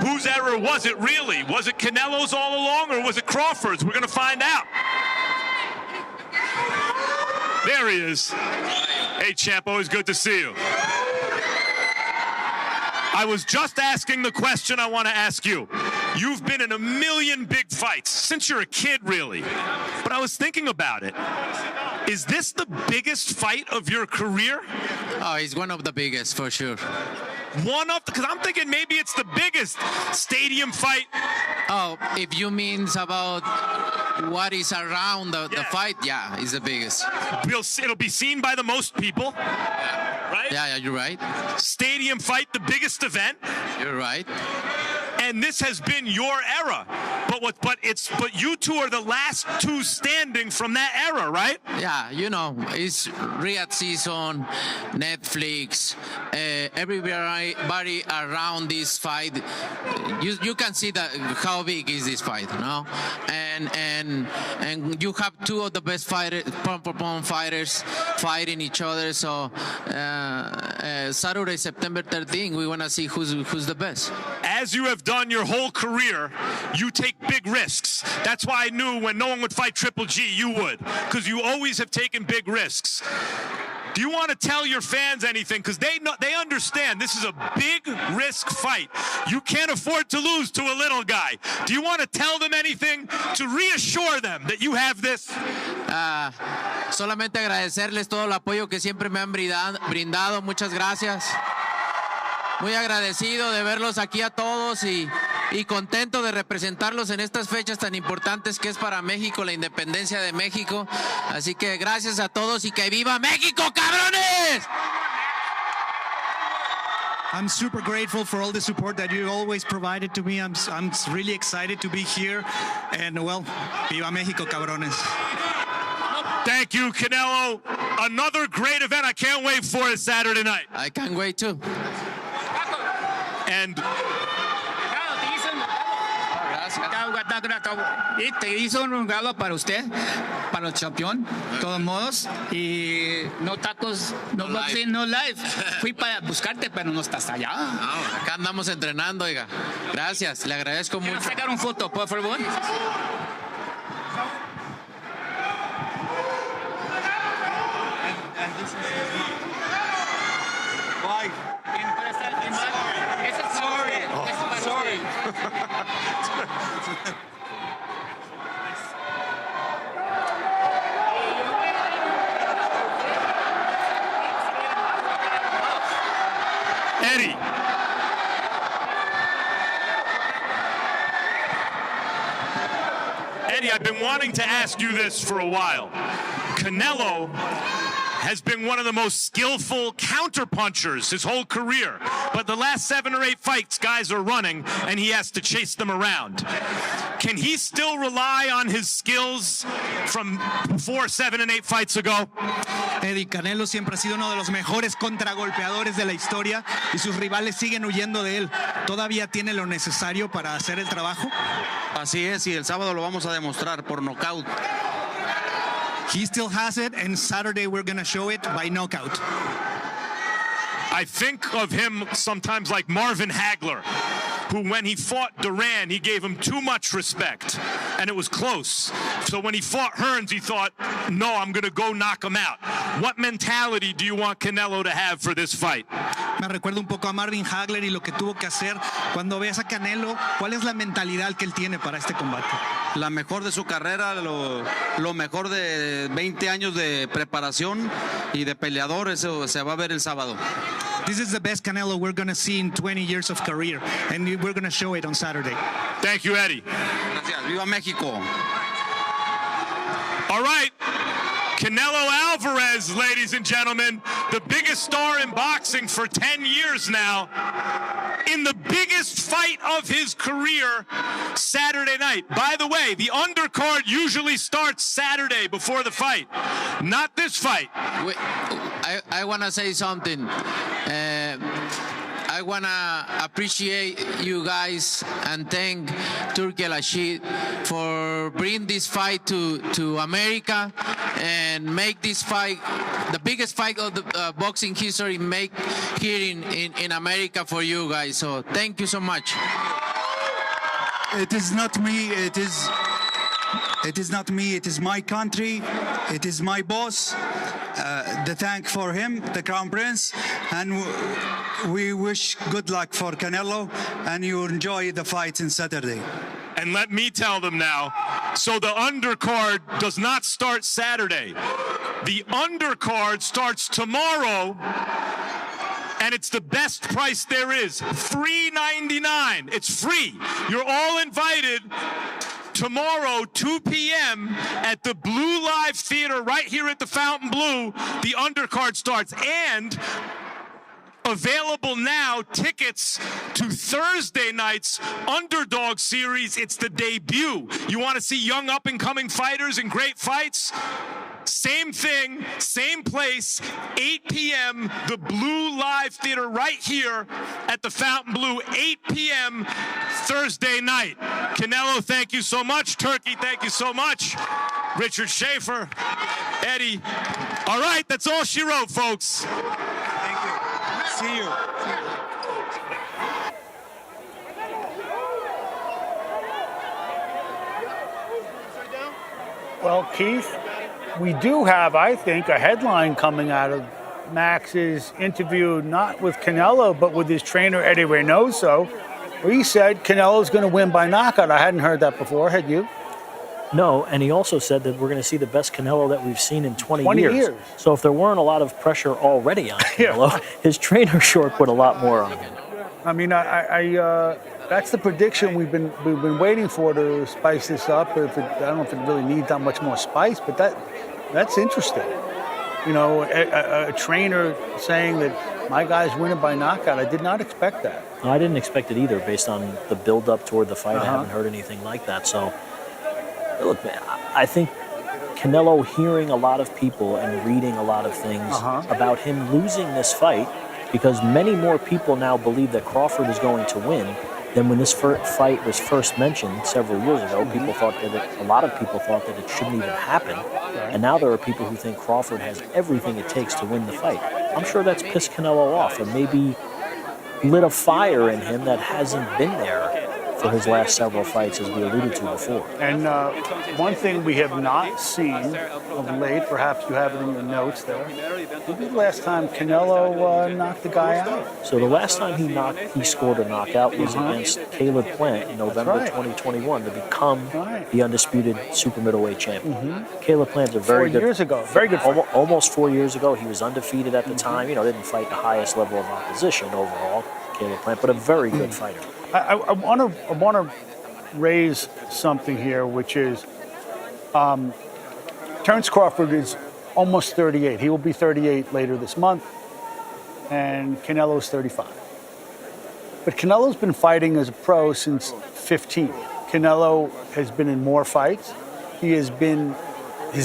Whose era was it really? Was it Canelo's all along, or was it Crawford's? We're going to find out. There he is. Hey, champ, always good to see you. I was just asking the question I want to ask you. You've been in a million big fights since you're a kid, really. But I was thinking about it. Is this the biggest fight of your career? Oh, it's one of the biggest, for sure. One of, because I'm thinking maybe it's the biggest stadium fight. Oh, if you mean about what is around the fight, yeah, it's the biggest. It'll be seen by the most people, right? Yeah, you're right. Stadium fight, the biggest event. You're right. And this has been your era, but you two are the last two standing from that era, right? Yeah, you know, it's Riyadh Season, Netflix, everybody around this fight. You can see that how big is this fight, you know, and you have two of the best fighters, pound fighters, fighting each other. So Saturday, September 13th, we want to see who's the best. As you have done your whole career, you take big risks. That's why I knew when no one would fight Triple G, you would, because you always have taken big risks. Do you want to tell your fans anything? Because they understand this is a big risk fight. You can't afford to lose to a little guy. Do you want to tell them anything to reassure them that you have this? Solamente agradecerles todo el apoyo que siempre me han brindado. Muchas gracias. Muy agradecido de verlos aquí a todos y contento de representarlos en estas fechas tan importantes que es para México, la independencia de México. Así que gracias a todos y que viva México, cabrones! I'm super grateful for all the support that you always provided to me. I'm really excited to be here. And, well, viva México, cabrones. Thank you, Canelo. Another great event. I can't wait for it Saturday night. I can't wait, too. And te hizo un regalo para usted, para el campeón, de todos modos. Y no tacos, no boxing, no live. Fui para buscarte, pero no estás allá. No, acá andamos entrenando, oiga. Gracias, le agradezco mucho. ¿Quiero sacar un foto, por favor? Bye. Sorry. Eddie. Eddie, I've been wanting to ask you this for a while. Canelo has been one of the most skillful counterpunchers his whole career. But the last 7 or 8 fights, guys are running, and he has to chase them around. Can he still rely on his skills from 4, 7, and 8 fights ago? Eddie, Canelo siempre ha sido uno de los mejores contragolpeadores de la historia y sus rivales siguen huyendo de él. ¿Todavía tiene lo necesario para hacer el trabajo? Así es, y el sábado lo vamos a demostrar por nocaut. He still has it, and Saturday we're going to show it by knockout. I think of him sometimes like Marvin Hagler, who when he fought Duran, he gave him too much respect, and it was close. So when he fought Hearns, he thought, no, I'm going to go knock him out. What mentality do you want Canelo to have for this fight? Me recuerda un poco a Marvin Hagler y lo que tuvo que hacer. Cuando veas a Canelo, ¿cuál es la mentalidad que él tiene para este combate? La mejor de su carrera, lo mejor de 20 años de preparación y de peleador, eso se va a ver el sábado. This is the best Canelo we're going to see in 20 years of career, and we're going to show it on Saturday. Thank you, Eddie. Gracias. Viva México. All right. Canelo Alvarez, ladies and gentlemen, the biggest star in boxing for 10 years now, in the biggest fight of his career, Saturday night. By the way, the undercard usually starts Saturday before the fight. Not this fight. I want to say something. I want to appreciate you guys and thank Turki Al-Rashid for bringing this fight to America and make this fight the biggest fight of the boxing history make here in America for you guys. So thank you so much. It is not me. It is not me. It is my country. It is my boss. The thank for him, the Crown Prince, and we wish good luck for Canelo, and you enjoy the fight on Saturday. And let me tell them now, so the undercard does not start Saturday. The undercard starts tomorrow, and it's the best price there is, $3.99. It's free. You're all invited tomorrow, 2 p.m. at the Blue Live Theater right here at the Fountain Blue. The undercard starts. And available now, tickets to Thursday night's Underdog Series. It's the debut. You want to see young up-and-coming fighters and great fights? Same thing, same place, 8 p.m., the Blue Live Theater right here at the Fountain Blue, 8 p.m. Thursday night. Canelo, thank you so much. Turkey, thank you so much. Richard Schaefer, Eddie. All right, that's all she wrote, folks. Thank you. See you. Well, Keith, we do have, I think, a headline coming out of Max's interview, not with Canelo, but with his trainer, Eddie Reynoso, where he said Canelo's going to win by knockout. I hadn't heard that before. Had you? No, and he also said that we're going to see the best Canelo that we've seen in 20 years. So if there weren't a lot of pressure already on Canelo, his trainer sure put a lot more on him. I mean, that's the prediction we've been waiting for to spice this up. I don't know if it really needs that much more spice, but that's interesting. You know, a trainer saying that my guy's winning by knockout. I did not expect that. No, I didn't expect it either, based on the build-up toward the fight. I haven't heard anything like that. So, look, man, I think Canelo hearing a lot of people and reading a lot of things about him losing this fight, because many more people now believe that Crawford is going to win than when this fight was first mentioned several years ago. People thought that a lot of people thought that it shouldn't even happen, and now there are people who think Crawford has everything it takes to win the fight. I'm sure that's pissed Canelo off and maybe lit a fire in him that hasn't been there for his last several fights, as we alluded to before. And one thing we have not seen of late, perhaps you have it in your notes there, when was the last time Canelo knocked the guy out? So the last time he scored a knockout was against Caleb Plant in November 2021 to become the undisputed super middleweight champion. Caleb Plant's a very good... 4 years ago. Very good fight. Almost 4 years ago. He was undefeated at the time. You know, didn't fight the highest level of opposition overall, Caleb Plant, but a very good fighter. I want to raise something here, which is Terrence Crawford is almost 38. He will be 38 later this month, and Canelo's 35. But Canelo's been fighting as a pro since 15. Canelo has been in more fights. His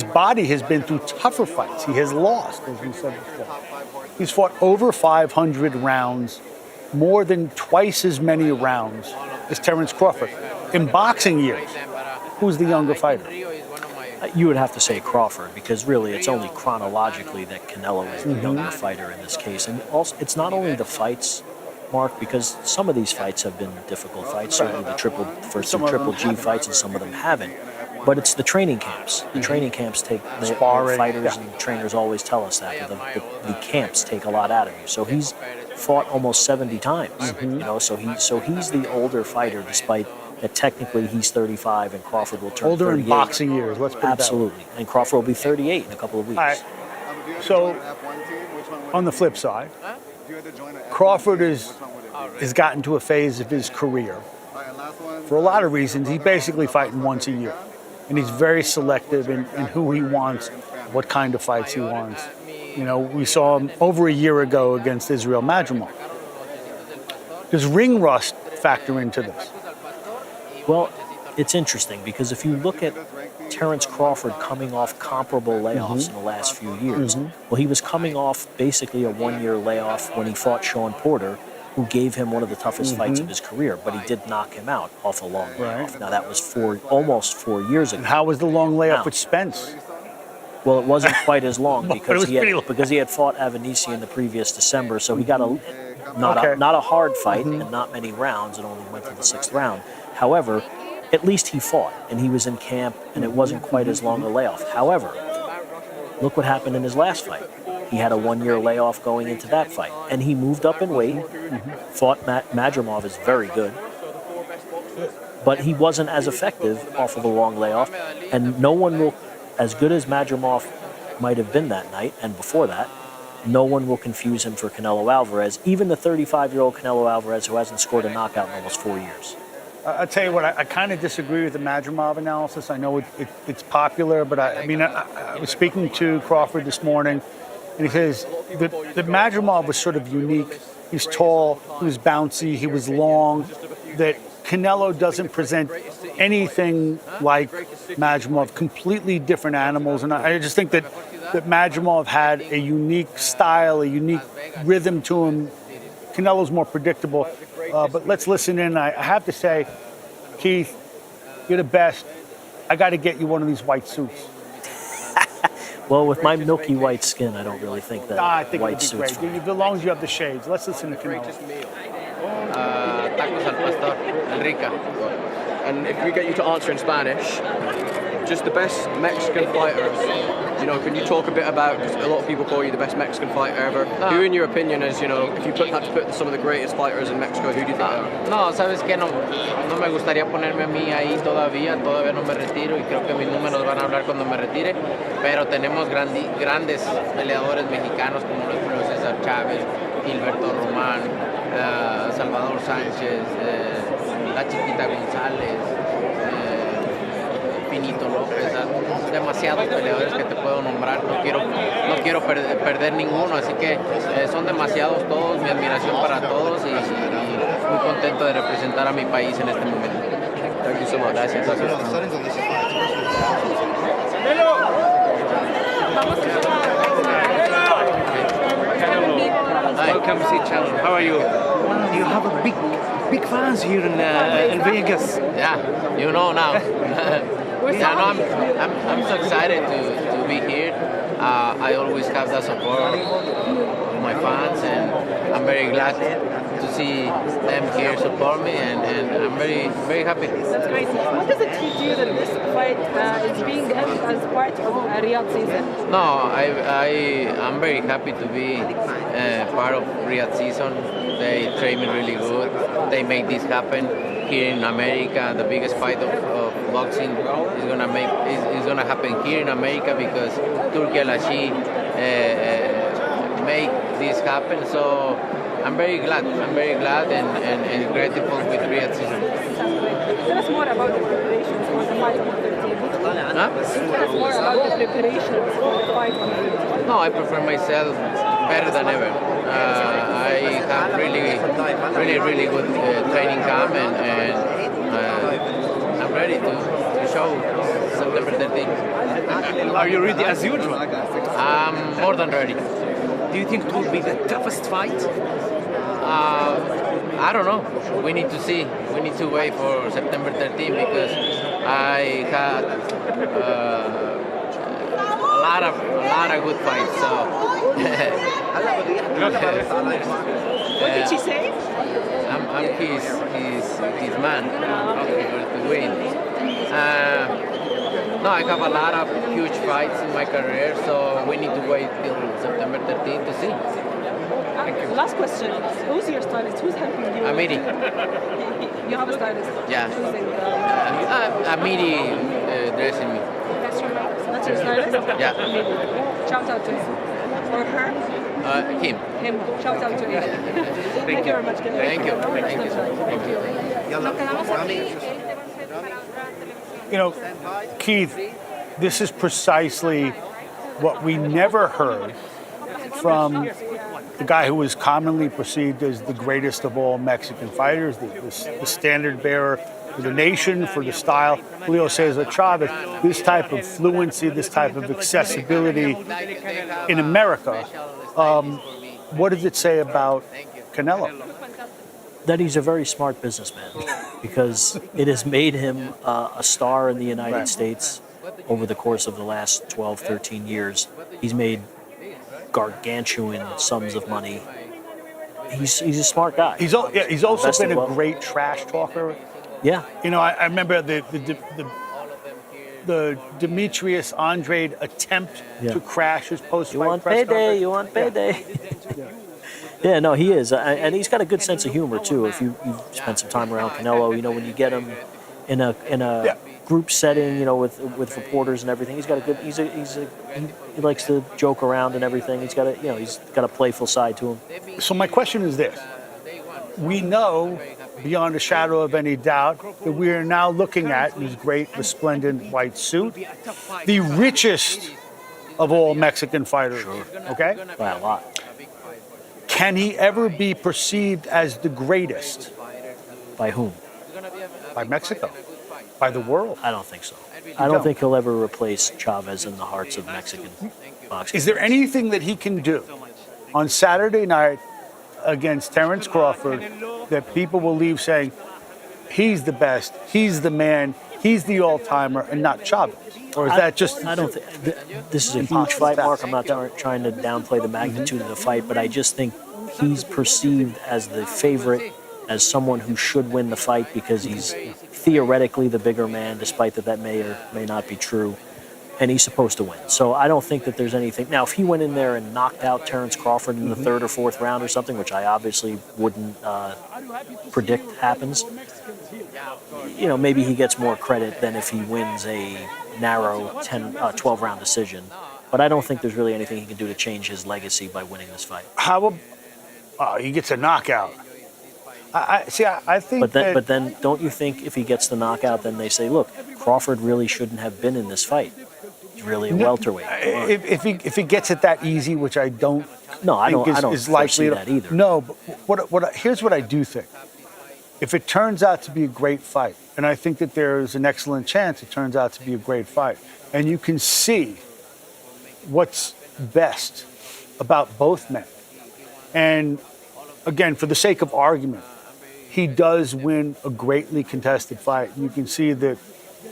body has been through tougher fights. He has lost, as we said before. He's fought over 500 rounds, more than twice as many rounds as Terrence Crawford. In boxing years, who's the younger fighter? You would have to say Crawford, because really it's only chronologically that Canelo is the younger fighter in this case. And also, it's not only the fights, Mark, because some of these fights have been difficult fights, certainly the Triple G fights, and some of them haven't. But it's the training camps. The training camps take, the fighters and trainers always tell us that, the camps take a lot out of you. So he's fought almost 70 times, you know, so he's the older fighter, despite that technically he's 35 and Crawford will turn 38. Older in boxing years, let's put it Absolutely. that way. And Crawford will be 38 in a couple of weeks. All right. So, on the flip side, Crawford has gotten to a phase of his career. For a lot of reasons, he's basically fighting once a year. And he's very selective in who he wants, what kind of fights he wants. You know, we saw him over a year ago against Israel Madrimov. Does ring rust factor into this? Well, it's interesting because if you look at Terrence Crawford coming off comparable layoffs in the last few years, well, he was coming off basically a one-year layoff when he fought Sean Porter, who gave him one of the toughest fights of his career, but he did knock him out off a long layoff. Now, that was almost 4 years ago. And how was the long layoff with Spence? Well, it wasn't quite as long because he had fought Avanisi in the previous December, so he got not a hard fight and not many rounds, and only went to the 6th round. However, at least he fought, and he was in camp, and it wasn't quite as long a layoff. However, look what happened in his last fight. He had a one-year layoff going into that fight, and he moved up in weight, fought Madrimov is very good, but he wasn't as effective off of a long layoff, and no one will, as good as Madrimov might have been that night and before that, no one will confuse him for Canelo Alvarez, even the 35-year-old Canelo Alvarez who hasn't scored a knockout in almost 4 years. I'll tell you what, I kind of disagree with the Madrimov analysis. I know it's popular, but I was speaking to Crawford this morning, and he says that Madrimov was sort of unique. He's tall, he was bouncy, he was long, that Canelo doesn't present anything like Madrimov, completely different animals. And I just think that Madrimov had a unique style, a unique rhythm to him. Canelo's more predictable. But let's listen in. I have to say, Keith, you're the best. I got to get you one of these white suits. Well, with my milky white skin, I don't really think that I think white it'd be suit's great. As long as you have the shades. Let's listen to Canelo. Tacos al pastor, Enrique. And if we get you to answer in Spanish, just the best Mexican fighters. You know, can you talk a bit about, because a lot of people call you the best Mexican fighter ever. Who, in your opinion, is, you know, if you had to put some of the greatest fighters in Mexico, who do you think are? No, sabes que no me gustaría ponerme a mí ahí todavía no me retiro y creo que mis números van a hablar cuando me retire, pero tenemos grandes peleadores mexicanos como los César Chávez, Gilberto Román, Salvador Sánchez, la Chiquita González, Pinito López, demasiados peleadores que te puedo nombrar, no quiero perder ninguno, así que son demasiados todos, mi admiración para todos y muy contento de representar a mi país en este momento. Thank you so much. Gracias. Welcome to the channel. How are you? You have a big fans here in Vegas. Yeah, you know now. Yeah, no, I'm so excited to be here. I always have the support of my fans, and I'm very glad to see them here support me, and I'm very happy. That's great. What does it teach you that this fight is being as part of Riyadh season? No, I'm very happy to be part of Riyadh season. They train me really good. They make this happen here in America. The biggest fight of boxing is gonna happen here in America because Turki Al-Ashi make this happen. So I'm very glad and grateful with Riyadh season. Tell us more about the preparations for the fight on the 13th. Tell us more about the preparations for the fight on the 13th. No, I prefer myself better than ever. I have really good training camp, and I'm ready to show September 13th. Are you ready as usual? I'm more than ready. Do you think it will be the toughest fight? I don't know. We need to see. We need to wait for September 13th because I had a lot of good fights. So. What did she say? I'm his man to win. No, I have a lot of huge fights in my career, so we need to wait till September 13th to see. Last question. Who's your stylist? Who's helping you? Amiri. You have a stylist? Yeah. Choosing Amiri dressing me. That's your stylist? Yeah. Amiri. Shout out to him. Or her? Him. Him. Shout out to him. Thank you very much. Thank you. Thank you. You know, Keith, this is precisely what we never heard from the guy who was commonly perceived as the greatest of all Mexican fighters, the standard bearer for the nation, for the style, Julio Cesar Chavez. This type of fluency, this type of accessibility in America. What does it say about Canelo? That he's a very smart businessman, because it has made him a star in the United States over the course of the last 12, 13 years. He's made gargantuan sums of money. He's a smart guy. He's also been a great trash talker. Yeah. You know, I remember the Demetrius Andrade attempt to crash his post-fight press conference. You want payday. Yeah, no, he is. And he's got a good sense of humor, too. If you've spent some time around Canelo, you know, when you get him in a group setting, you know, with reporters and everything, he's got a good, he likes to joke around and everything. He's got a playful side to him. So my question is this. We know, beyond a shadow of any doubt, that we are now looking at his great resplendent white suit, the richest of all Mexican fighters, okay? By a lot. Can he ever be perceived as the greatest? By whom? By Mexico. By the world. I don't think so. I don't think he'll ever replace Chavez in the hearts of Mexican boxing. Is there anything that he can do on Saturday night against Terrence Crawford that people will leave saying, he's the best, he's the man, he's the all-timer, and not Chavez? Or is that just... I don't think... This is a huge fight, Mark. I'm not trying to downplay the magnitude of the fight, but I just think he's perceived as the favorite, as someone who should win the fight because he's theoretically the bigger man, despite that may or may not be true, and he's supposed to win. So I don't think that there's anything... Now, if he went in there and knocked out Terrence Crawford in the third or fourth round or something, which I obviously wouldn't predict happens, you know, maybe he gets more credit than if he wins a narrow 12-round decision. But I don't think there's really anything he can do to change his legacy by winning this fight. He gets a knockout. I think But then don't you think if he gets the knockout, then they say, look, Crawford really shouldn't have been in this fight. He's really a welterweight. If he gets it that easy, which I don't is likely that either. No, but here's what I do think. If it turns out to be a great fight, and I think that there's an excellent chance it turns out to be a great fight, and you can see what's best about both men. And again, for the sake of argument, he does win a greatly contested fight. You can see that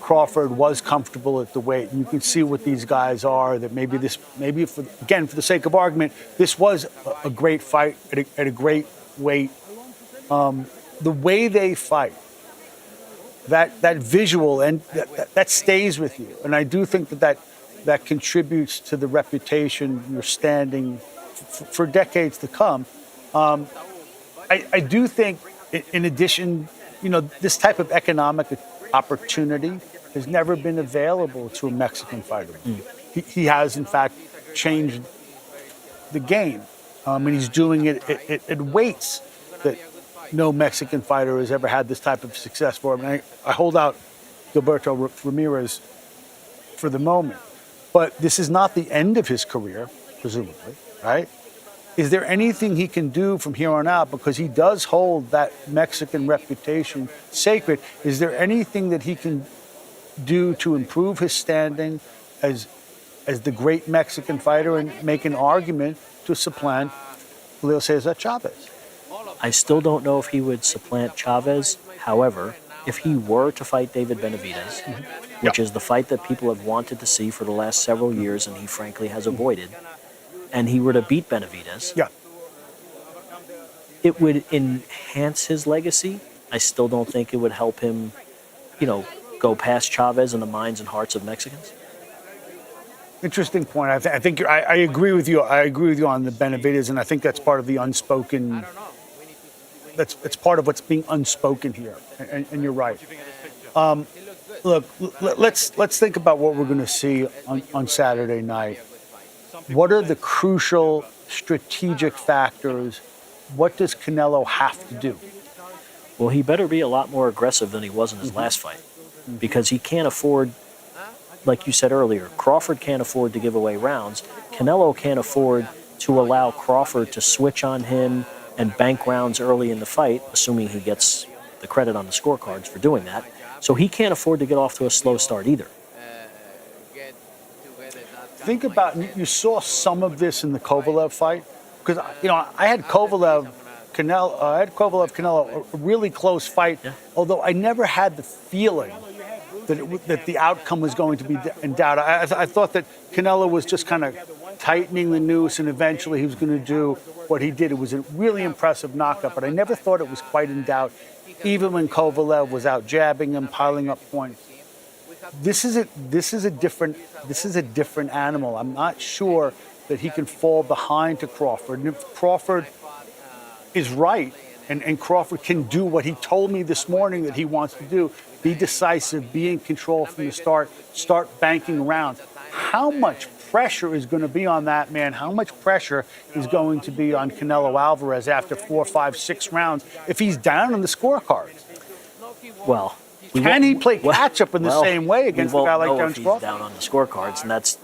Crawford was comfortable at the weight. And you can see what these guys are, that maybe for the sake of argument, this was a great fight at a great weight. The way they fight, that visual, and that stays with you. And I do think that contributes to the reputation you're standing for decades to come. I do think, in addition, you know, this type of economic opportunity has never been available to a Mexican fighter. He has, in fact, changed the game, and he's doing it at weights that no Mexican fighter has ever had this type of success for. I mean, I hold out Gilberto Ramirez for the moment, but this is not the end of his career. presumably, right? Is there anything he can do from here on out? Because he does hold that Mexican reputation sacred. Is there anything that he can do to improve his standing as the great Mexican fighter and make an argument to supplant Julio Cesar Chavez? I still don't know if he would supplant Chavez. However, if he were to fight David Benavidez, which is the fight that people have wanted to see for the last several years and he frankly has avoided, and he were to beat Benavidez, it would enhance his legacy. I still don't think it would help him, go past Chavez in the minds and hearts of Mexicans. Interesting point. I think I agree with you. I agree with you on the Benavidez, and I think that's part of the unspoken. It's part of what's being unspoken here, and you're right. Look, let's think about what we're going to see on Saturday night. What are the crucial strategic factors? What does Canelo have to do? Well, he better be a lot more aggressive than he was in his last fight, because he can't afford, like you said earlier, Crawford can't afford to give away rounds. Canelo can't afford to allow Crawford to switch on him and bank rounds early in the fight, assuming he gets the credit on the scorecards for doing that. So he can't afford to get off to a slow start either. Think about, you saw some of this in the Kovalev fight, because I had Kovalev Canelo, a really close fight. Although I never had the feeling that the outcome was going to be in doubt. I thought that Canelo was just kind of tightening the noose, and eventually he was going to do what he did. It was a really impressive knockout, but I never thought it was quite in doubt, even when Kovalev was out jabbing him, piling up points. This is a different animal. I'm not sure that he can fall behind to Crawford. And if Crawford is right, and Crawford can do what he told me this morning that he wants to do, be decisive, be in control from the start banking rounds. How much pressure is going to be on that man? How much pressure is going to be on Canelo Alvarez after 4, 5, 6 rounds if he's down on the scorecards? Well, can he play catch-up in the same way against a guy like Terrence Crawford? Down on the scorecards, and that's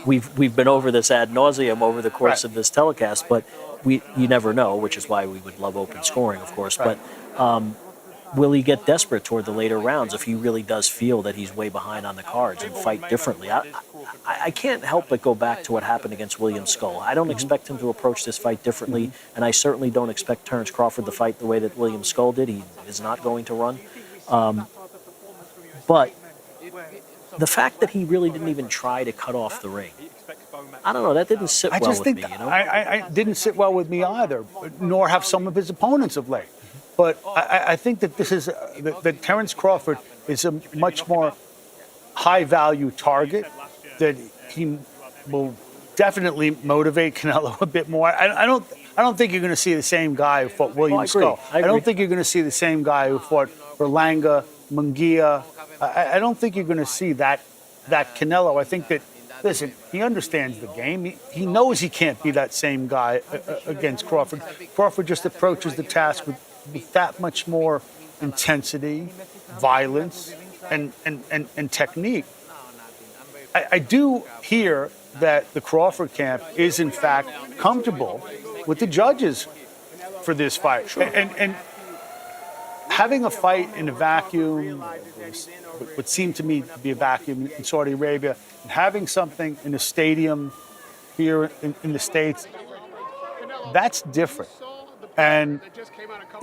we've been over this ad nauseum over the course of this telecast, but you never know, which is why we would love open scoring, of course. But will he get desperate toward the later rounds if he really does feel that he's way behind on the cards and fight differently? I can't help but go back to what happened against William Skull. I don't expect him to approach this fight differently, and I certainly don't expect Terrence Crawford to fight the way that William Skull did. He is not going to run. But the fact that he really didn't even try to cut off the ring, I don't know, that didn't sit well with me. I didn't sit well with me either, nor have some of his opponents of late. But I think that that Terrence Crawford is a much more high-value target, that he will definitely motivate Canelo a bit more. I don't think you're going to see the same guy who fought William Skull. I don't think you're going to see the same guy who fought Berlanga, Munguia. I don't think you're going to see that Canelo. I think that, listen, he understands the game. He knows he can't be that same guy against Crawford. Crawford just approaches the task with that much more intensity, violence, and technique. I do hear that the Crawford camp is, in fact, comfortable with the judges for this fight. And having a fight in a vacuum, what seemed to me to be a vacuum in Saudi Arabia, and having something in a stadium here in the States, that's different. And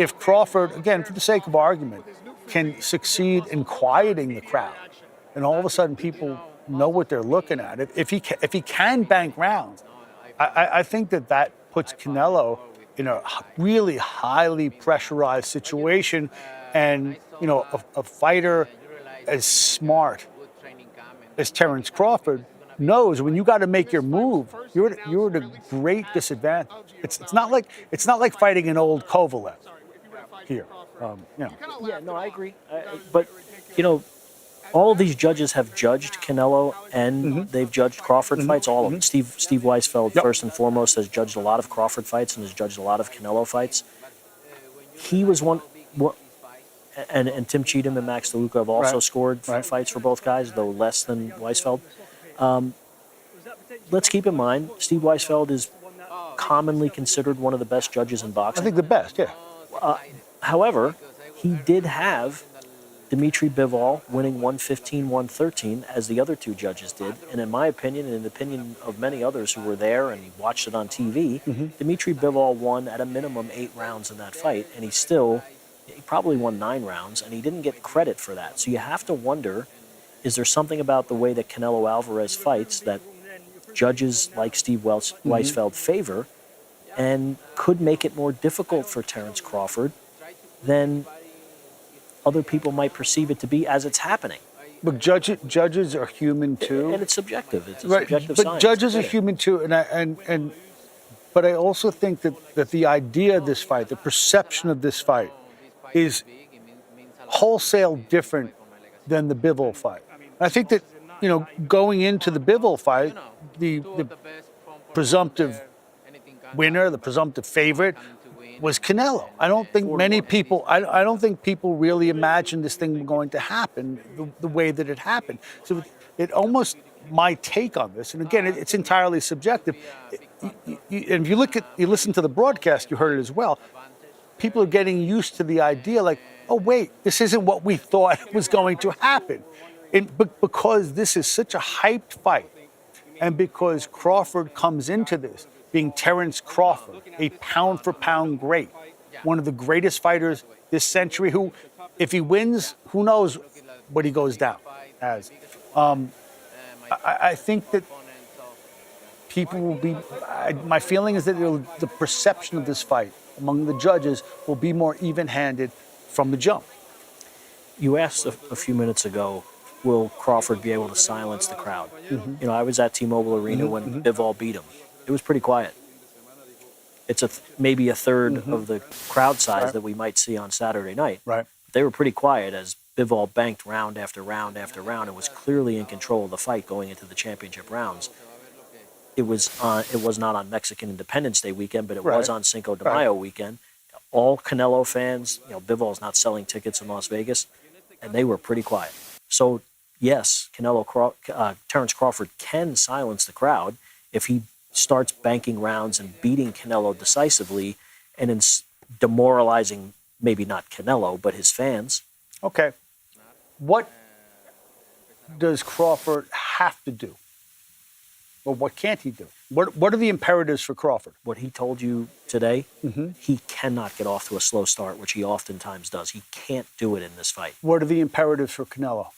if Crawford, again, for the sake of argument, can succeed in quieting the crowd, and all of a sudden people know what they're looking at, if he can bank rounds, I think that puts Canelo in a really highly pressurized situation. And, a fighter as smart as Terrence Crawford knows when you got to make your move, you're at a great disadvantage. It's not like fighting an old Kovalev here. Yeah, no, I agree. But all of these judges have judged Canelo, and they've judged Crawford fights. All of them. Steve Weisfeld, first and foremost, has judged a lot of Crawford fights and has judged a lot of Canelo fights. He was one. And Tim Cheatham and Max DeLuca have also scored fights for both guys, though less than Weisfeld. let's keep in mind, Steve Weisfeld is commonly considered one of the best judges in boxing. I think the best, yeah. However, he did have Dmitry Bivol winning 115-113, as the other two judges did. And in my opinion, and in the opinion of many others who were there and watched it on TV, Dmitry Bivol won at a minimum 8 rounds in that fight, and he probably won 9 rounds, and he didn't get credit for that. So you have to wonder, is there something about the way that Canelo Alvarez fights that judges like Steve Weisfeld favor and could make it more difficult for Terrence Crawford than other people might perceive it to be as it's happening? But judges are human too, and it's subjective. It's a right. subjective But science. judges are human too, but I also think that the idea of this fight, the perception of this fight, is wholesale different than the Bivol fight. I think that going into the Bivol fight, the presumptive winner, the presumptive favorite, was Canelo. I don't think many people. I don't think people really imagined this thing going to happen the way that it happened. So it almost, my take on this, and again, it's entirely subjective. And if you listen to the broadcast, you heard it as well. People are getting used to the idea, like, oh wait, this isn't what we thought was going to happen, but because this is such a hyped fight, and because Crawford comes into this being Terrence Crawford, a pound-for-pound great, one of the greatest fighters this century, who, if he wins, who knows what he goes down as. I think that people will be, my feeling is that the perception of this fight among the judges will be more even-handed from the jump. You asked a few minutes ago, will Crawford be able to silence the crowd? I was at T-Mobile Arena when Bivol beat him. It was pretty quiet. It's maybe a third of the crowd size that we might see on Saturday night. Right. They were pretty quiet as Bivol banked round after round after round and was clearly in control of the fight going into the championship rounds. It was not on Mexican Independence Day weekend, but it was on Cinco de Mayo weekend. All Canelo fans, Bivol's not selling tickets in Las Vegas, and they were pretty quiet. So yes, Terrence Crawford can silence the crowd if he starts banking rounds and beating Canelo decisively and demoralizing maybe not Canelo, but his fans. Okay. What does Crawford have to do? Or what can't he do? What are the imperatives for Crawford? What he told you today, he cannot get off to a slow start, which he oftentimes does. He can't do it in this fight. What are the imperatives for Canelo?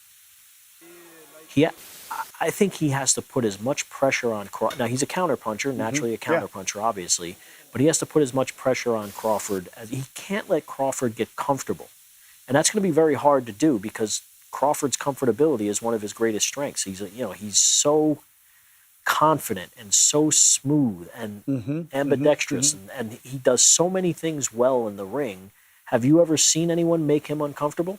I think he has to put as much pressure on Crawford. Now, he's a counterpuncher, naturally a counterpuncher, obviously, but he has to put as much pressure on Crawford as he can't let Crawford get comfortable. And that's going to be very hard to do because Crawford's comfortability is one of his greatest strengths. He's so confident and so smooth and ambidextrous, and he does so many things well in the ring. Have you ever seen anyone make him uncomfortable?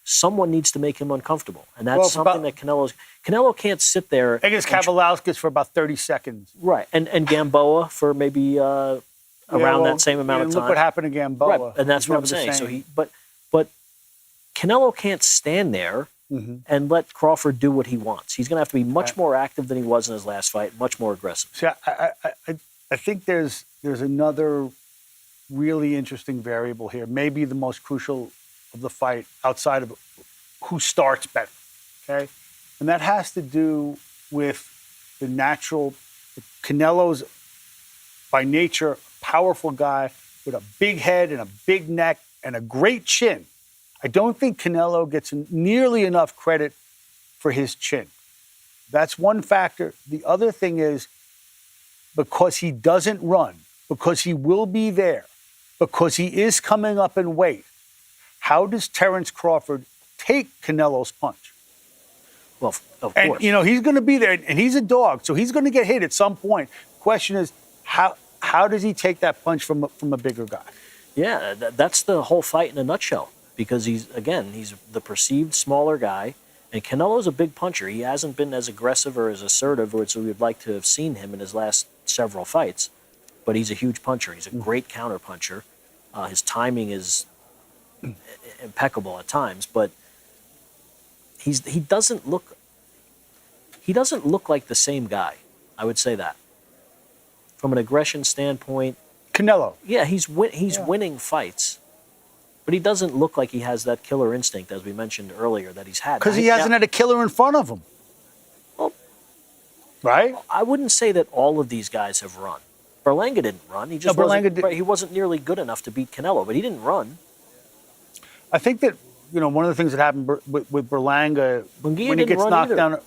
Someone needs to make him uncomfortable, and that's something that Canelo can't sit there. Against Kavalauskas for about 30 seconds. Right, and Gamboa for maybe around that same amount of time. Look what happened to Gamboa. Right, and that's what I'm saying. So but Canelo can't stand there and let Crawford do what he wants. He's going to have to be much more active than he was in his last fight, much more aggressive. See, I think there's another really interesting variable here, maybe the most crucial of the fight outside of who starts better, okay? And that has to do with the natural, Canelo's by nature, powerful guy with a big head and a big neck and a great chin. I don't think Canelo gets nearly enough credit for his chin. That's one factor. The other thing is because he doesn't run, because he will be there, because he is coming up in weight, how does Terrence Crawford take Canelo's punch? Well, of course. And, he's going to be there, and he's a dog, so he's going to get hit at some point. The question is, how does he take that punch from a bigger guy? Yeah, that's the whole fight in a nutshell, because he's the perceived smaller guy, and Canelo's a big puncher. He hasn't been as aggressive or as assertive as we would like to have seen him in his last several fights, but he's a huge puncher. He's a great counter puncher. His timing is impeccable at times, but he doesn't look like the same guy. I would say that. From an aggression standpoint, Canelo. Yeah, he's winning fights, but he doesn't look like he has that killer instinct, as we mentioned earlier, that he's had. Because he hasn't had a killer in front of him. Well, right? I wouldn't say that all of these guys have run. Berlanga didn't run. He just he wasn't nearly good enough to beat Canelo, but he didn't run. I think that, one of the things that happened with Berlanga, when he gets knocked down,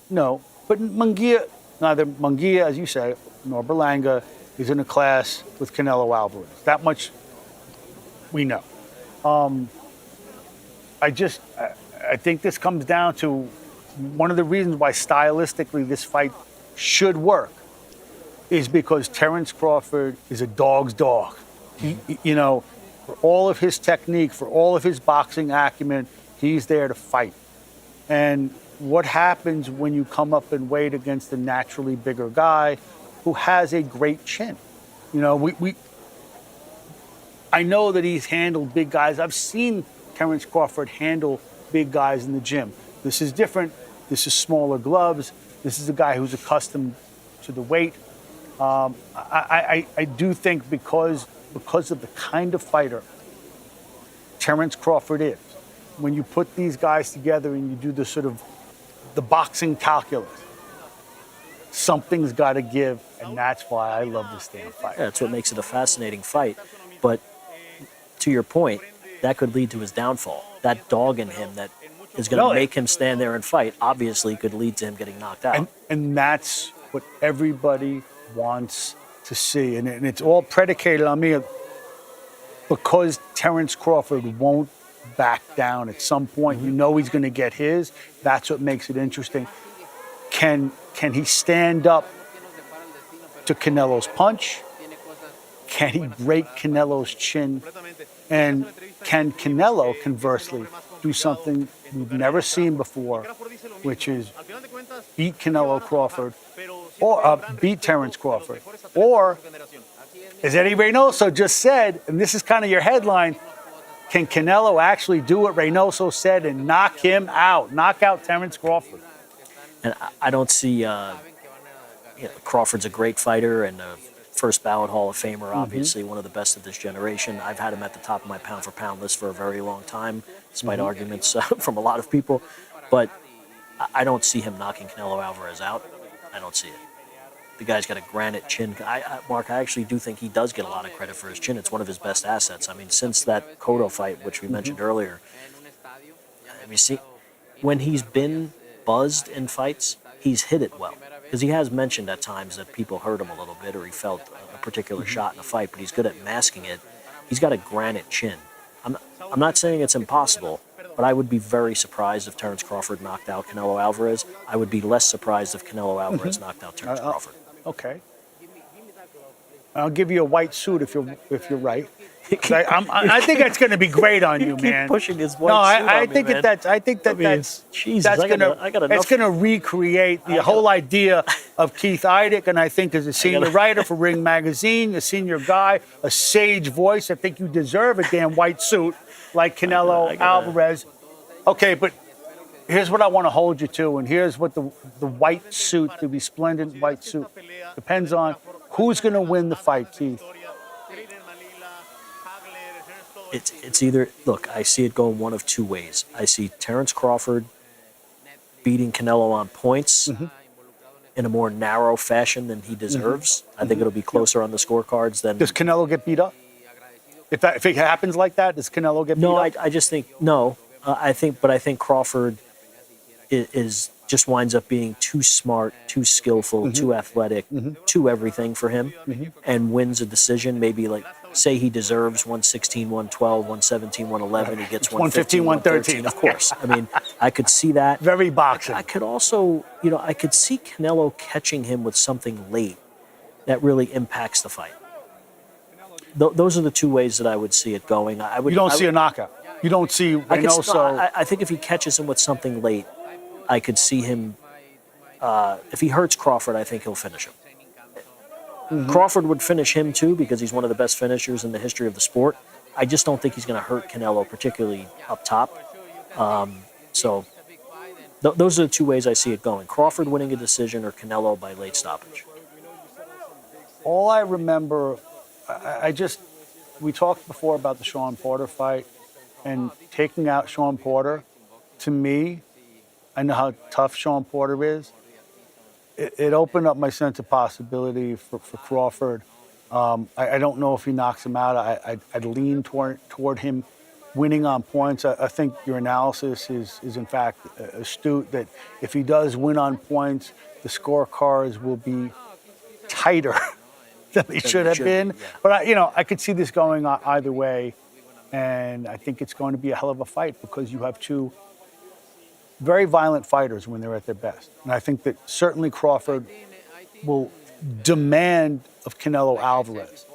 but neither Munguia, as you say, nor Berlanga is in a class with Canelo Alvarez. That much we know. I think this comes down to one of the reasons why stylistically this fight should work is because Terrence Crawford is a dog's dog. For all of his technique, for all of his boxing acumen, he's there to fight. And what happens when you come up in weight against a naturally bigger guy who has a great chin? I know that he's handled big guys. I've seen Terrence Crawford handle big guys in the gym. This is different. This is smaller gloves. This is a guy who's accustomed to the weight. I do think because of the kind of fighter Terrence Crawford is, when you put these guys together and you do the sort of the boxing calculus, something's got to give, and that's why I love this damn fight. Yeah, that's what makes it a fascinating fight. But to your point, that could lead to his downfall. That dog in him that is going to make him stand there and fight obviously could lead to him getting knocked out. And that's what everybody wants to see. And it's all predicated on me because Terrence Crawford won't back down at some point. You know he's going to get his. That's what makes it interesting. Can he stand up to Canelo's punch? Can he break Canelo's chin? And can Canelo, conversely, do something we've never seen before, which is beat Canelo Crawford, or beat Terrence Crawford, or, as Eddie Reynoso just said, and this is kind of your headline, can Canelo actually do what Reynoso said and knock him out, knock out Terrence Crawford? And I don't see, Crawford's a great fighter and a first ballot Hall of Famer, obviously one of the best of this generation. I've had him at the top of my pound-for-pound list for a very long time, despite arguments from a lot of people. But I don't see him knocking Canelo Alvarez out. I don't see it. The guy's got a granite chin. Mark, I actually do think he does get a lot of credit for his chin. It's one of his best assets. I mean, since that Cotto fight, which we mentioned earlier, when he's been buzzed in fights, he's hit it well. Because he has mentioned at times that people hurt him a little bit or he felt a particular shot in a fight, but he's good at masking it. He's got a granite chin. I'm not saying it's impossible, but I would be very surprised if Terrence Crawford knocked out Canelo Alvarez. I would be less surprised if Canelo Alvarez knocked out Terrence Crawford. Okay. I'll give you a white suit if you're right. I think that's going to be great on you, man. Keep pushing his white suit I on think me, that man. that's going to recreate the whole idea of Keith Idec, and I think as a senior writer for Ring Magazine, a senior guy, a sage voice, I think you deserve a damn white suit like Canelo Alvarez. Okay, but here's what I want to hold you to, and here's what the white suit, the resplendent white suit, depends on who's going to win the fight, Keith. It's either, look, I see it going one of two ways. I see Terrence Crawford beating Canelo on points in a more narrow fashion than he deserves. I think it'll be closer on the scorecards than... Does Canelo get beat up? If it happens like that, does Canelo get beat up? No, I just think, no. I think Crawford is just winds up being too smart, too skillful, too athletic, too everything for him, and wins a decision. Maybe like, say he deserves 116, 112, 117, 111. He gets 115, 113. Of course. I mean, I could see that. Very boxing. I could also, I could see Canelo catching him with something late that really impacts the fight. Those are the two ways that I would see it going. You don't see a knockout. You don't see Reynoso. I think if he catches him with something late, I could see him. If he hurts Crawford, I think he'll finish him. Crawford would finish him too because he's one of the best finishers in the history of the sport. I just don't think he's going to hurt Canelo, particularly up top. Those are the two ways I see it going. Crawford winning a decision or Canelo by late stoppage. all I remember, we talked before about the Sean Porter fight, and taking out Sean Porter, to me, I know how tough Sean Porter is. It opened up my sense of possibility for Crawford. I don't know if he knocks him out. I'd lean toward him winning on points. I think your analysis is in fact astute, that if he does win on points, the scorecards will be tighter than they should have been. Yeah. But I could see this going either way, and I think it's going to be a hell of a fight because you have two very violent fighters when they're at their best. And I think that certainly Crawford will demand of Canelo Alvarez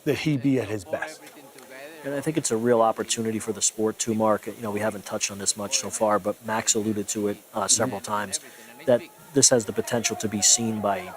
that he be at his best. And I think it's a real opportunity for the sport too, Mark. We haven't touched on this much so far, but Max alluded to it several times, that this has the potential to be seen by,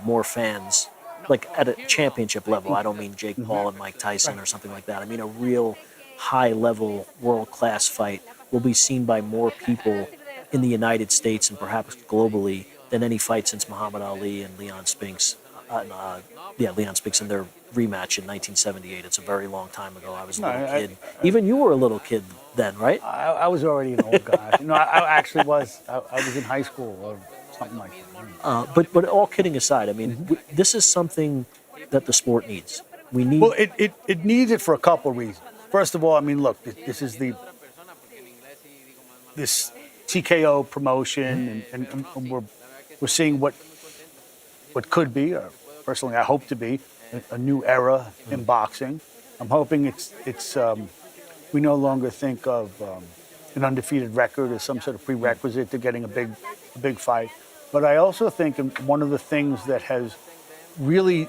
more fans, like at a championship level. I don't mean Jake Paul and Mike Tyson or something like that. I mean a real high-level, world-class fight will be seen by more people in the United States and perhaps globally than any fight since Muhammad Ali and Leon Spinks. Leon Spinks in their rematch in 1978. It's a very long time ago. I was a little kid. Even you were a little kid then, right? I was already an old guy. I actually was. I was in high school or something like that. But all kidding aside, I mean, this is something that the sport needs. We need. Well, it needs it for a couple of reasons. First of all, I mean, look, this is this TKO promotion, and we're seeing what could be, or personally I hope to be, a new era in boxing. I'm hoping it's we no longer think of an undefeated record as some sort of prerequisite to getting a big fight. But I also think one of the things that has really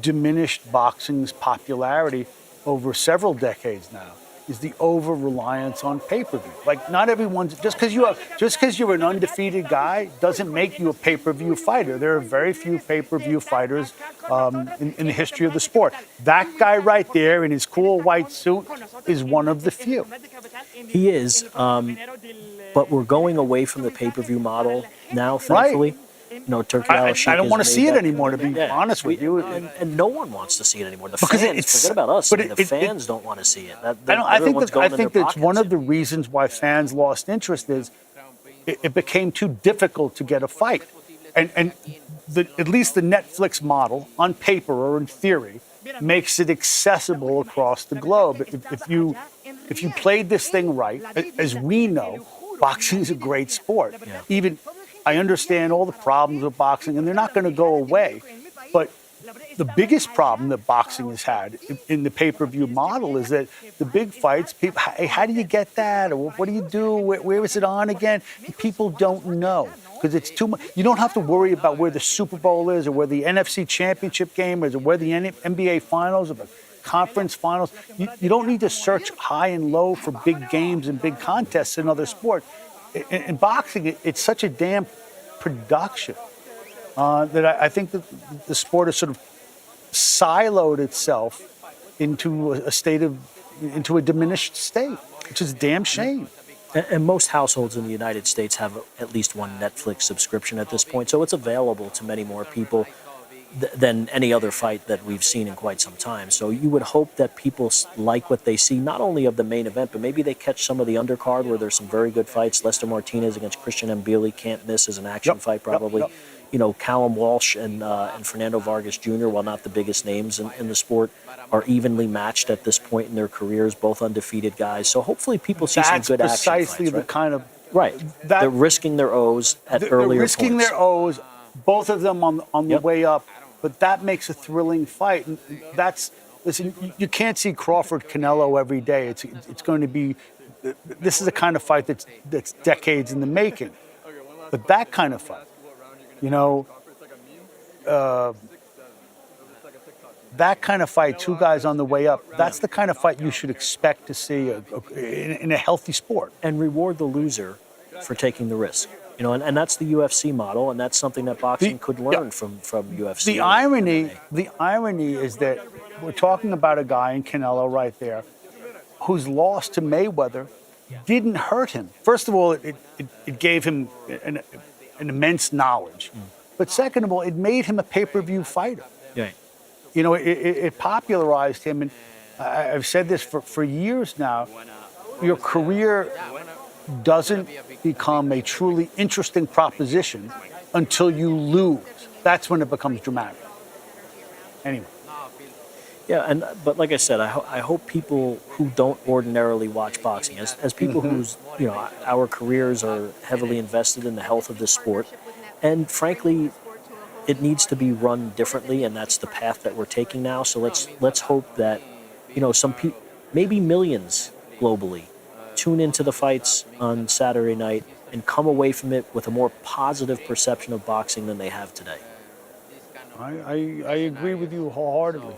diminished boxing's popularity over several decades now is the over-reliance on pay-per-view. Like, not everyone's, just because you're an undefeated guy doesn't make you a pay-per-view fighter. There are very few pay-per-view fighters in the history of the sport. That guy right there in his cool white suit is one of the few. He is, but we're going away from the pay-per-view model now, thankfully. Right. Turkey Al-Sheikh I don't want to see it anymore, to be honest with you. And no one wants to see it anymore. The fans, forget about us. The fans don't want to see it. I think that's one of the reasons why fans lost interest is it became too difficult to get a fight. And at least the Netflix model, on paper or in theory, makes it accessible across the globe. If you played this thing right, as we know, boxing is a great sport. Yeah. I understand all the problems with boxing, and they're not going to go away. But the biggest problem that boxing has had in the pay-per-view model is that the big fights, people, hey, how do you get that? Or what do you do? Where is it on again? People don't know because it's too much. You don't have to worry about where the Super Bowl is or where the NFC Championship game is or where the NBA Finals or the conference finals. You don't need to search high and low for big games and big contests in other sports. In boxing, it's such a damn production that I think that the sport has sort of siloed itself into a diminished state, which is a damn shame. And most households in the United States have at least one Netflix subscription at this point, so it's available to many more people than any other fight that we've seen in quite some time. So you would hope that people like what they see, not only of the main event, but maybe they catch some of the undercard where there's some very good fights. Lester Martinez against Christian Mbili can't miss as an action fight, probably. Yep. Callum Walsh and Fernando Vargas Jr., while not the biggest names in the sport, are evenly matched at this point in their careers, both undefeated guys. So hopefully people see some good action fights. That's precisely the kind of... Right. They're risking their O's at earlier points. They're risking their O's, both of them on the way up. But that makes a thrilling fight. And listen, you can't see Crawford-Canelo every day. It's going to be, this is the kind of fight that's decades in the making. But that kind of fight, that kind of fight, two guys on the way up, that's the kind of fight you should expect to see in a healthy sport. And reward the loser for taking the risk. And that's the UFC model, and that's something that boxing could learn from UFC. The irony is that we're talking about a guy in Canelo right there whose loss to Mayweather didn't hurt him. First of all, it gave him an immense knowledge But second of all, it made him a pay-per-view fighter. Yeah. You know, it popularized him. And I've said this for years now. Your career doesn't become a truly interesting proposition until you lose. That's when it becomes dramatic. Anyway. Yeah, but like I said, I hope people who don't ordinarily watch boxing, as people whose our careers are heavily invested in the health of this sport, and frankly, it needs to be run differently, and that's the path that we're taking now. So let's hope that some people, maybe millions globally, tune into the fights on Saturday night and come away from it with a more positive perception of boxing than they have today. I agree with you wholeheartedly.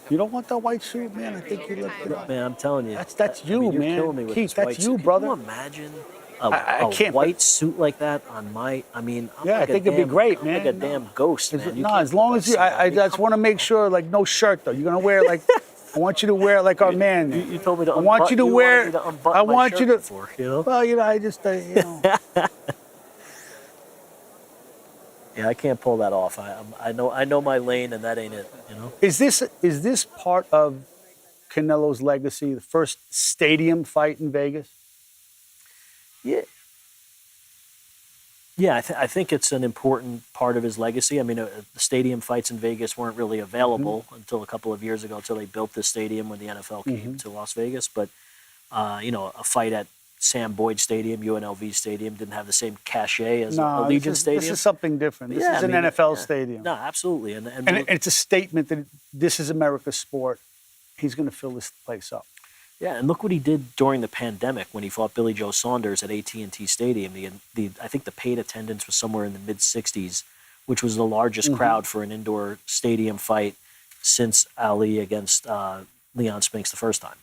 You don't want that white suit, man. I think you look it up. Man, I'm telling you. That's you, you're man. Killing me with Keith, this white that's you, suit. brother. Can you imagine a white suit like that on my? I mean, I'm yeah, like I think it'd be great, I'm man. like a damn ghost, man. No, as long as you, I just want to make sure, like, no shirt though. You're gonna wear like, I want you to wear like our man. You told me to. I want you to wear. I want you to. Before, Well, I just, Yeah, I can't pull that off. I know my lane, and that ain't it. Is this part of Canelo's legacy? The first stadium fight in Vegas. Yeah. Yeah, I think it's an important part of his legacy. I mean, the stadium fights in Vegas weren't really available until a couple of years ago, until they built this stadium when the NFL came to Las Vegas. But a fight at Sam Boyd Stadium, UNLV Stadium, didn't have the same cachet as Allegiant Stadium. This is something different. This is an NFL stadium. No, absolutely. And it's a statement that this is America's sport. He's going to fill this place up. Yeah, and look what he did during the pandemic when he fought Billy Joe Saunders at AT&T Stadium. I think the paid attendance was somewhere in the mid-60s, which was the largest crowd for an indoor stadium fight since Ali against Leon Spinks the first time.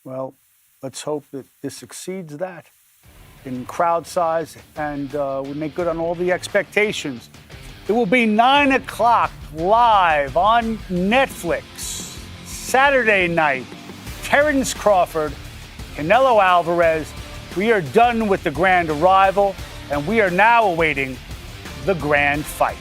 Well, let's hope that this exceeds that in crowd size, and we make good on all the expectations. It will be 9 o'clock live on Netflix, Saturday night. Terrence Crawford, Canelo Alvarez. We are done with the grand arrival, and we are now awaiting the grand fight.